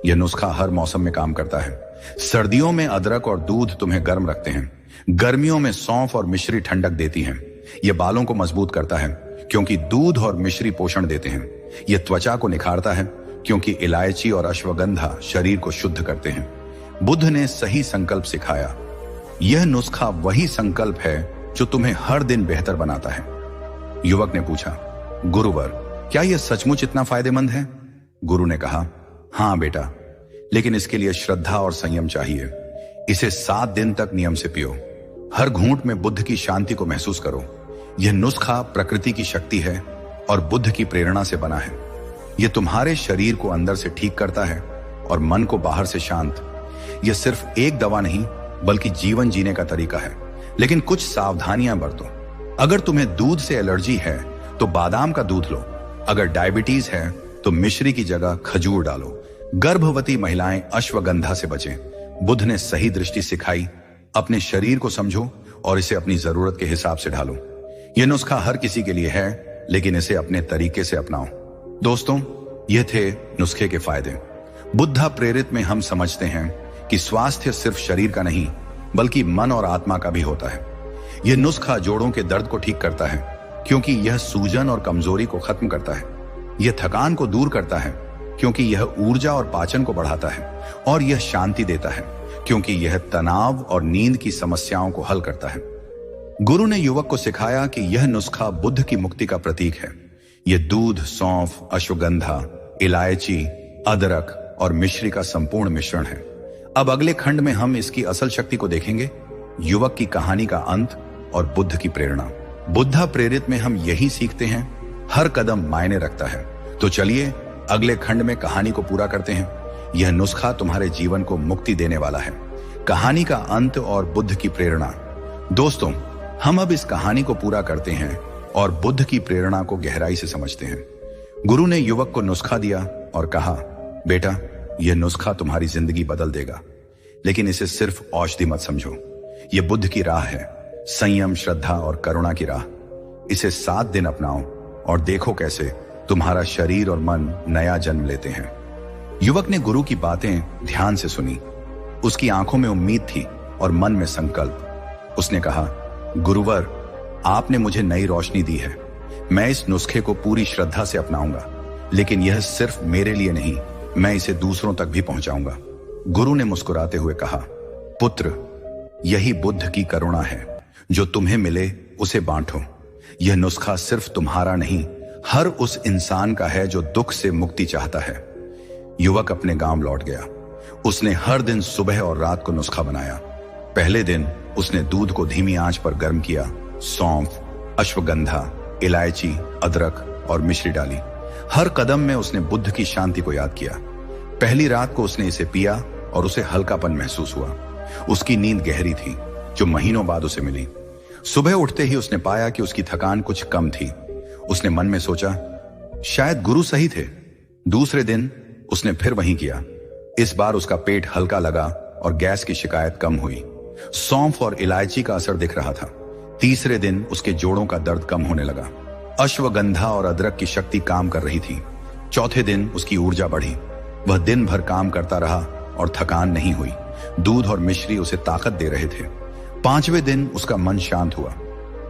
Speaker 1: यह नुस्खा हर मौसम में काम करता है। सर्दियों में अदरक और दूध तुम्हें गर्म रखते हैं। गर्मियों में सौंफ और मिश्री ठंडक देती हैं। यह बालों को मजबूत करता है क्योंकि दूध और मिश्री पोषण देते हैं। यह त्वचा को निखारता है क्योंकि इलायची और अश्वगंधा शरीर को शुद्ध करते हैं। बुद्ध ने सही संकल्प सिखाया। यह नुस्खा वही संकल्प है जो तुम्हें हर दिन बेहतर बनाता है। युवक ने पूछा, गुरुवर, क्या यह सचमुच इतना फायदेमंद है? गुरु ने कहा, हाँ बेटा, लेकिन इसके लिए श्रद्धा और संयम चाहिए। इसे 7 दिन तक नियम से पियो। हर घूंट में बुद्ध की शांति को महसूस करो। यह नुस्खा प्रकृति की शक्ति है और बुद्ध की प्रेरणा से बना है। यह तुम्हारे शरीर को अंदर से ठीक करता है और मन को बाहर से शांत। यह सिर्फ एक दवा नहीं बल्कि जीवन जीने का तरीका है। लेकिन कुछ सावधानियां बरतो। अगर तुम्हें दूध से एलर्जी है तो बादाम का दूध लो। अगर डायबिटीज है तो मिश्री की जगह खजूर डालो। गर्भवती महिलाएं अश्वगंधा से बचें। बुद्ध ने सही दृष्टि सिखाई। अपने शरीर को समझो और इसे अपनी जरूरत के हिसाब से ढालो। यह नुस्खा हर किसी के लिए है, लेकिन इसे अपने तरीके से अपनाओ। दोस्तों, ये थे नुस्खे के फायदे। बुद्धा प्रेरित में हम समझते हैं कि स्वास्थ्य सिर्फ शरीर का नहीं बल्कि मन और आत्मा का भी होता है। यह नुस्खा जोड़ों के दर्द को ठीक करता है क्योंकि यह सूजन और कमजोरी को खत्म करता है। यह थकान को दूर करता है क्योंकि यह ऊर्जा और पाचन को बढ़ाता है। और यह शांति देता है क्योंकि यह तनाव और नींद की समस्याओं को हल करता है। गुरु ने युवक को सिखाया कि यह नुस्खा बुद्ध की मुक्ति का प्रतीक है। यह दूध, सौंफ, अश्वगंधा, इलायची, अदरक और मिश्री का संपूर्ण मिश्रण है। अब अगले खंड में हम इसकी असल शक्ति को देखेंगे, युवक की कहानी का अंत और बुद्ध की प्रेरणा। बुद्धा प्रेरित में हम यही सीखते हैं, हर कदम मायने रखता है। तो चलिए अगले खंड में कहानी को पूरा करते हैं। यह नुस्खा तुम्हारे जीवन को मुक्ति देने वाला है। कहानी का अंत और बुद्ध की प्रेरणा। दोस्तों, हम अब इस कहानी को पूरा करते हैं और बुद्ध की प्रेरणा को गहराई से समझते हैं। गुरु ने युवक को नुस्खा दिया और कहा, बेटा, यह नुस्खा तुम्हारी जिंदगी बदल देगा, लेकिन इसे सिर्फ औषधि मत समझो। यह बुद्ध की राह है, संयम, श्रद्धा और करुणा की राह। इसे 7 दिन अपनाओ और देखो कैसे तुम्हारा शरीर और मन नया जन्म लेते हैं। युवक ने गुरु की बातें ध्यान से सुनी। उसकी आंखों में उम्मीद थी और मन में संकल्प। उसने कहा, गुरुवर, आपने मुझे नई रोशनी दी है। मैं इस नुस्खे को पूरी श्रद्धा से अपनाऊंगा, लेकिन यह सिर्फ मेरे लिए नहीं, मैं इसे दूसरों तक भी पहुंचाऊंगा। गुरु ने मुस्कुराते हुए कहा, पुत्र, यही बुद्ध की करुणा है। जो तुम्हें मिले उसे बांटो। यह नुस्खा सिर्फ तुम्हारा नहीं, हर उस इंसान का है जो दुख से मुक्ति चाहता है। युवक अपने गांव लौट गया। उसने हर दिन सुबह और रात को नुस्खा बनाया। पहले दिन उसने दूध को धीमी आंच पर गर्म किया, सौंफ, अश्वगंधा, इलायची, अदरक और मिश्री डाली। हर कदम में उसने बुद्ध की शांति को याद किया। पहली रात को उसने इसे पिया और उसे हल्कापन महसूस हुआ। उसकी नींद गहरी थी, जो महीनों बाद उसे मिली। सुबह उठते ही उसने पाया कि उसकी थकान कुछ कम थी। उसने मन में सोचा, शायद गुरु सही थे। दूसरे दिन उसने फिर वहीं किया। इस बार उसका पेट हल्का लगा और गैस की शिकायत कम हुई। सौंफ और इलायची का असर दिख रहा था। तीसरे दिन उसके जोड़ों का दर्द कम होने लगा। अश्वगंधा और अदरक की शक्ति काम कर रही थी। चौथे दिन उसकी ऊर्जा बढ़ी। वह दिन भर काम करता रहा और थकान नहीं हुई। दूध और मिश्री उसे ताकत दे रहे थे। पांचवें दिन उसका मन शांत हुआ।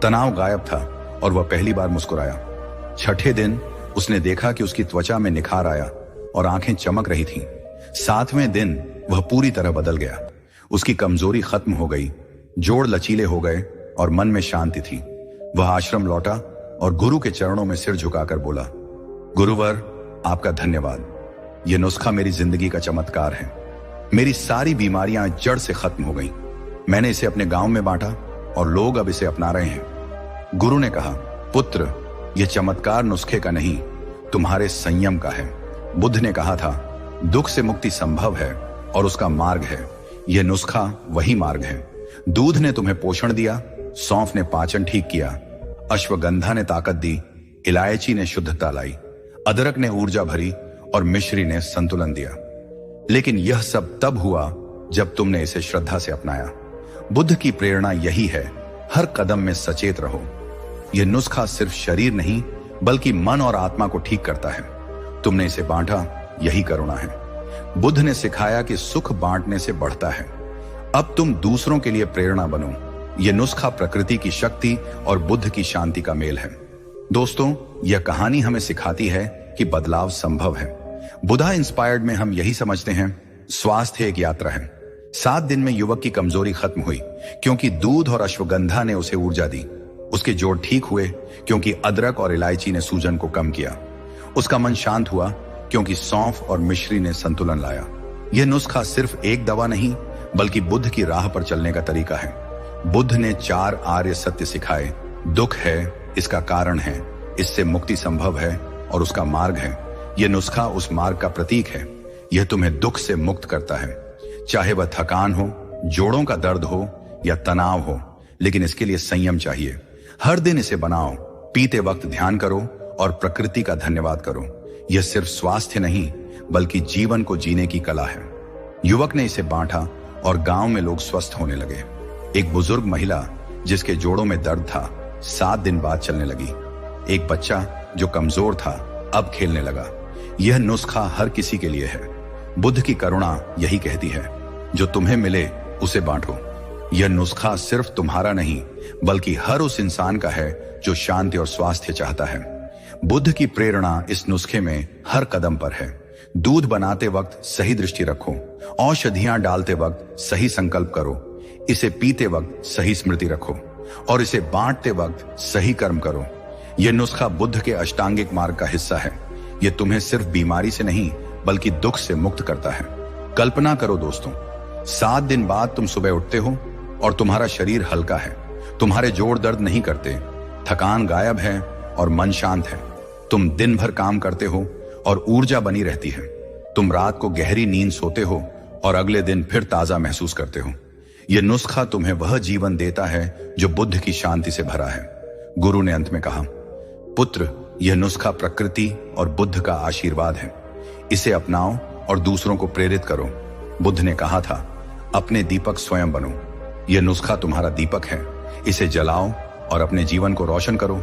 Speaker 1: तनाव गायब था और वह पहली बार मुस्कुराया। छठे दिन उसने देखा कि उसकी त्वचा में निखार आया और आंखें चमक रही थीं। सातवें दिन वह पूरी तरह बदल गया। उसकी कमजोरी खत्म हो गई, जोड़ लचीले हो गए और मन में शांति थी। वह आश्रम लौटा और गुरु के चरणों में सिर झुकाकर बोला, गुरुवर, आपका धन्यवाद। यह नुस्खा मेरी जिंदगी का चमत्कार है। मेरी सारी बीमारियां जड़ से खत्म हो गईं। मैंने इसे अपने गांव में बांटा और लोग अब इसे अपना रहे हैं। गुरु ने कहा, पुत्र, यह चमत्कार नुस्खे का नहीं, तुम्हारे संयम का है। बुद्ध ने कहा था, दुख से मुक्ति संभव है और उसका मार्ग है। यह नुस्खा वही मार्ग है। दूध ने तुम्हें पोषण दिया, सौंफ ने पाचन ठीक किया, अश्वगंधा ने ताकत दी, इलायची ने शुद्धता लाई, अदरक ने ऊर्जा भरी और मिश्री ने संतुलन दिया। लेकिन यह सब तब हुआ जब तुमने इसे श्रद्धा से अपनाया। बुद्ध की प्रेरणा यही है, हर कदम में सचेत रहो। यह नुस्खा सिर्फ शरीर नहीं, बल्कि मन और आत्मा को ठीक करता है। तुमने इसे बांटा, यही करुणा है। बुद्ध ने सिखाया कि सुख बांटने से बढ़ता है। अब तुम दूसरों के लिए प्रेरणा बनो। यह नुस्खा प्रकृति की शक्ति और बुद्ध की शांति का मेल है। दोस्तों, यह कहानी हमें सिखाती है कि बदलाव संभव है। बुद्धा इंस्पायर्ड में हम यही समझते हैं, स्वास्थ्य एक यात्रा है। 7 दिन में युवक की कमजोरी खत्म हुई क्योंकि दूध और अश्वगंधा ने उसे ऊर्जा दी। उसके जोड़ ठीक हुए क्योंकि अदरक और इलायची ने सूजन को कम किया। उसका मन शांत हुआ क्योंकि सौंफ और मिश्री ने संतुलन लाया। यह नुस्खा सिर्फ एक दवा नहीं, बल्कि बुद्ध की राह पर चलने का तरीका है। बुद्ध ने 4 आर्य सत्य सिखाए। दुख है, इसका कारण है, इससे मुक्ति संभव है और उसका मार्ग है। यह नुस्खा उस मार्ग का प्रतीक है। यह तुम्हें दुख से मुक्त करता है, चाहे वह थकान हो, जोड़ों का दर्द हो या तनाव हो। लेकिन इसके लिए संयम चाहिए। हर दिन इसे बनाओ, पीते वक्त ध्यान करो और प्रकृति का धन्यवाद करो। यह सिर्फ स्वास्थ्य नहीं, बल्कि जीवन को जीने की कला है। युवक ने इसे बांटा और गांव में लोग स्वस्थ होने लगे। एक बुजुर्ग महिला जिसके जोड़ों में दर्द था, 7 दिन बाद चलने लगी। एक बच्चा जो कमजोर था, अब खेलने लगा। यह नुस्खा हर किसी के लिए है। बुद्ध की करुणा यही कहती है, जो तुम्हें मिले उसे बांटो। यह नुस्खा सिर्फ तुम्हारा नहीं, बल्कि हर उस इंसान का है जो शांति और स्वास्थ्य चाहता है। बुद्ध की प्रेरणा इस नुस्खे में हर कदम पर है। दूध बनाते वक्त सही दृष्टि रखो, औषधियां डालते वक्त सही संकल्प करो, इसे पीते वक्त सही स्मृति रखो और इसे बांटते वक्त सही कर्म करो। यह नुस्खा बुद्ध के अष्टांगिक मार्ग का हिस्सा है। यह तुम्हें सिर्फ बीमारी से नहीं, बल्कि दुख से मुक्त करता है। कल्पना करो दोस्तों, 7 दिन बाद तुम सुबह उठते हो और तुम्हारा शरीर हल्का है। तुम्हारे जोड़ दर्द नहीं करते, थकान गायब है और मन शांत है। तुम दिन भर काम करते हो और ऊर्जा बनी रहती है। तुम रात को गहरी नींद सोते हो और अगले दिन फिर ताजा महसूस करते हो। यह नुस्खा तुम्हें वह जीवन देता है जो बुद्ध की शांति से भरा है। गुरु ने अंत में कहा, पुत्र, यह नुस्खा प्रकृति और बुद्ध का आशीर्वाद है। इसे अपनाओ और दूसरों को प्रेरित करो। बुद्ध ने कहा था, अपने दीपक स्वयं बनो। यह नुस्खा तुम्हारा दीपक है। इसे जलाओ और अपने जीवन को रोशन करो।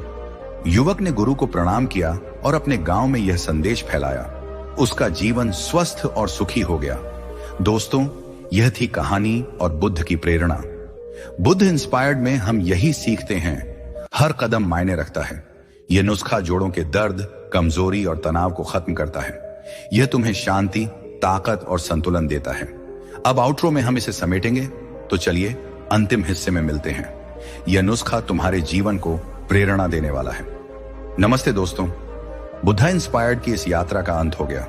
Speaker 1: युवक ने गुरु को प्रणाम किया और अपने गांव में यह संदेश फैलाया। उसका जीवन स्वस्थ और सुखी हो गया। दोस्तों, यह थी कहानी और बुद्ध की प्रेरणा। बुद्ध इंस्पायर्ड में हम यही सीखते हैं, हर कदम मायने रखता है। यह नुस्खा जोड़ों के दर्द, कमजोरी और तनाव को खत्म करता है। यह तुम्हें शांति, ताकत और संतुलन देता है। अब आउट्रो में हम इसे समेटेंगे, तो चलिए अंतिम हिस्से में मिलते हैं। यह नुस्खा तुम्हारे जीवन को प्रेरणा देने वाला है। नमस्ते दोस्तों, बुद्धा इंस्पायर्ड की इस यात्रा का अंत हो गया।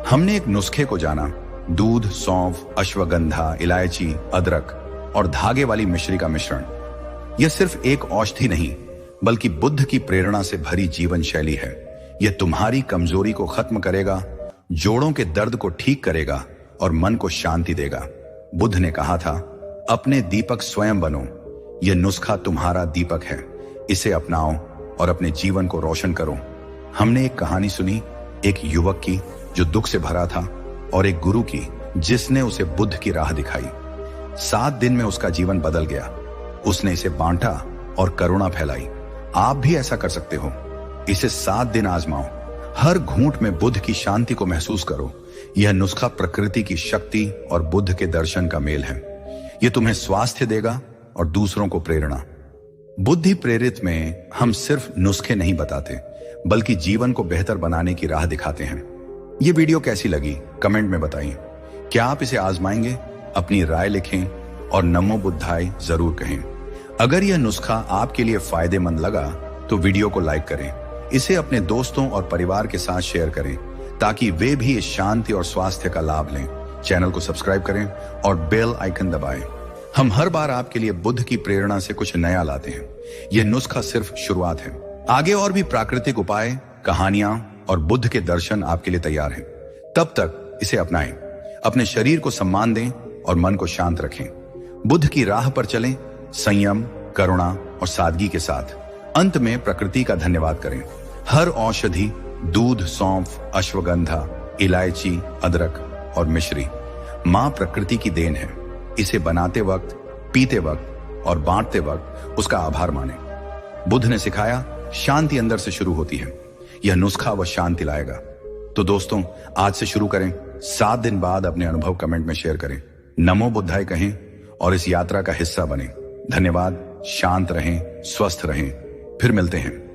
Speaker 1: हमने एक नुस्खे को जाना, दूध, सौंफ, अश्वगंधा, इलायची, अदरक और धागे वाली मिश्री का मिश्रण। यह सिर्फ एक औषधि नहीं, बल्कि बुद्ध की प्रेरणा से भरी जीवन शैली है। यह तुम्हारी कमजोरी को खत्म करेगा, जोड़ों के दर्द को ठीक करेगा और मन को शांति देगा। बुद्ध ने कहा था, अपने दीपक स्वयं बनो। यह नुस्खा तुम्हारा दीपक है, इसे अपनाओ और अपने जीवन को रोशन करो। हमने एक कहानी सुनी, एक युवक की जो दुख से भरा था और एक गुरु की जिसने उसे बुद्ध की राह दिखाई। 7 दिन में उसका जीवन बदल गया। उसने इसे बांटा और करुणा फैलाई। आप भी ऐसा कर सकते हो। इसे 7 दिन आजमाओ। हर घूंट में बुद्ध की शांति को महसूस करो। यह नुस्खा प्रकृति की शक्ति और बुद्ध के दर्शन का मेल है। यह तुम्हें स्वास्थ्य देगा और दूसरों को प्रेरणा। बुद्धि प्रेरित में हम सिर्फ नुस्खे नहीं बताते, बल्कि जीवन को बेहतर बनाने की राह दिखाते हैं। यह वीडियो कैसी लगी कमेंट में बताइए। क्या आप इसे आजमाएंगे? अपनी राय लिखें और नमो बुद्धाय जरूर कहें। अगर यह नुस्खा आपके लिए फायदेमंद लगा तो वीडियो को लाइक करें, इसे अपने दोस्तों और परिवार के साथ शेयर करें ताकि वे भी इस शांति और स्वास्थ्य का लाभ लें। चैनल को सब्सक्राइब करें और बेल आइकन दबाएं। हम हर बार आपके लिए बुद्ध की प्रेरणा से कुछ नया लाते हैं। यह नुस्खा सिर्फ शुरुआत है। आगे और भी प्राकृतिक उपाय, कहानियां और बुद्ध के दर्शन आपके लिए तैयार हैं। तब तक इसे अपनाएं, अपने शरीर को सम्मान दें और मन को शांत रखें। बुद्ध की राह पर चलें, संयम, करुणा और सादगी के साथ। अंत में प्रकृति का धन्यवाद करें। हर औषधि, दूध, सौंफ, अश्वगंधा, इलायची, अदरक और मिश्री मां प्रकृति की देन है। इसे बनाते वक्त, पीते वक्त और बांटते वक्त उसका आभार मानें। बुद्ध ने सिखाया, शांति अंदर से शुरू होती है। यह नुस्खा वह शांति लाएगा। तो दोस्तों, आज से शुरू करें। 7 दिन बाद अपने अनुभव कमेंट में शेयर करें, नमो बुद्धाय कहें और इस यात्रा का हिस्सा बने। धन्यवाद। शांत रहें, स्वस्थ रहें। फिर मिलते हैं।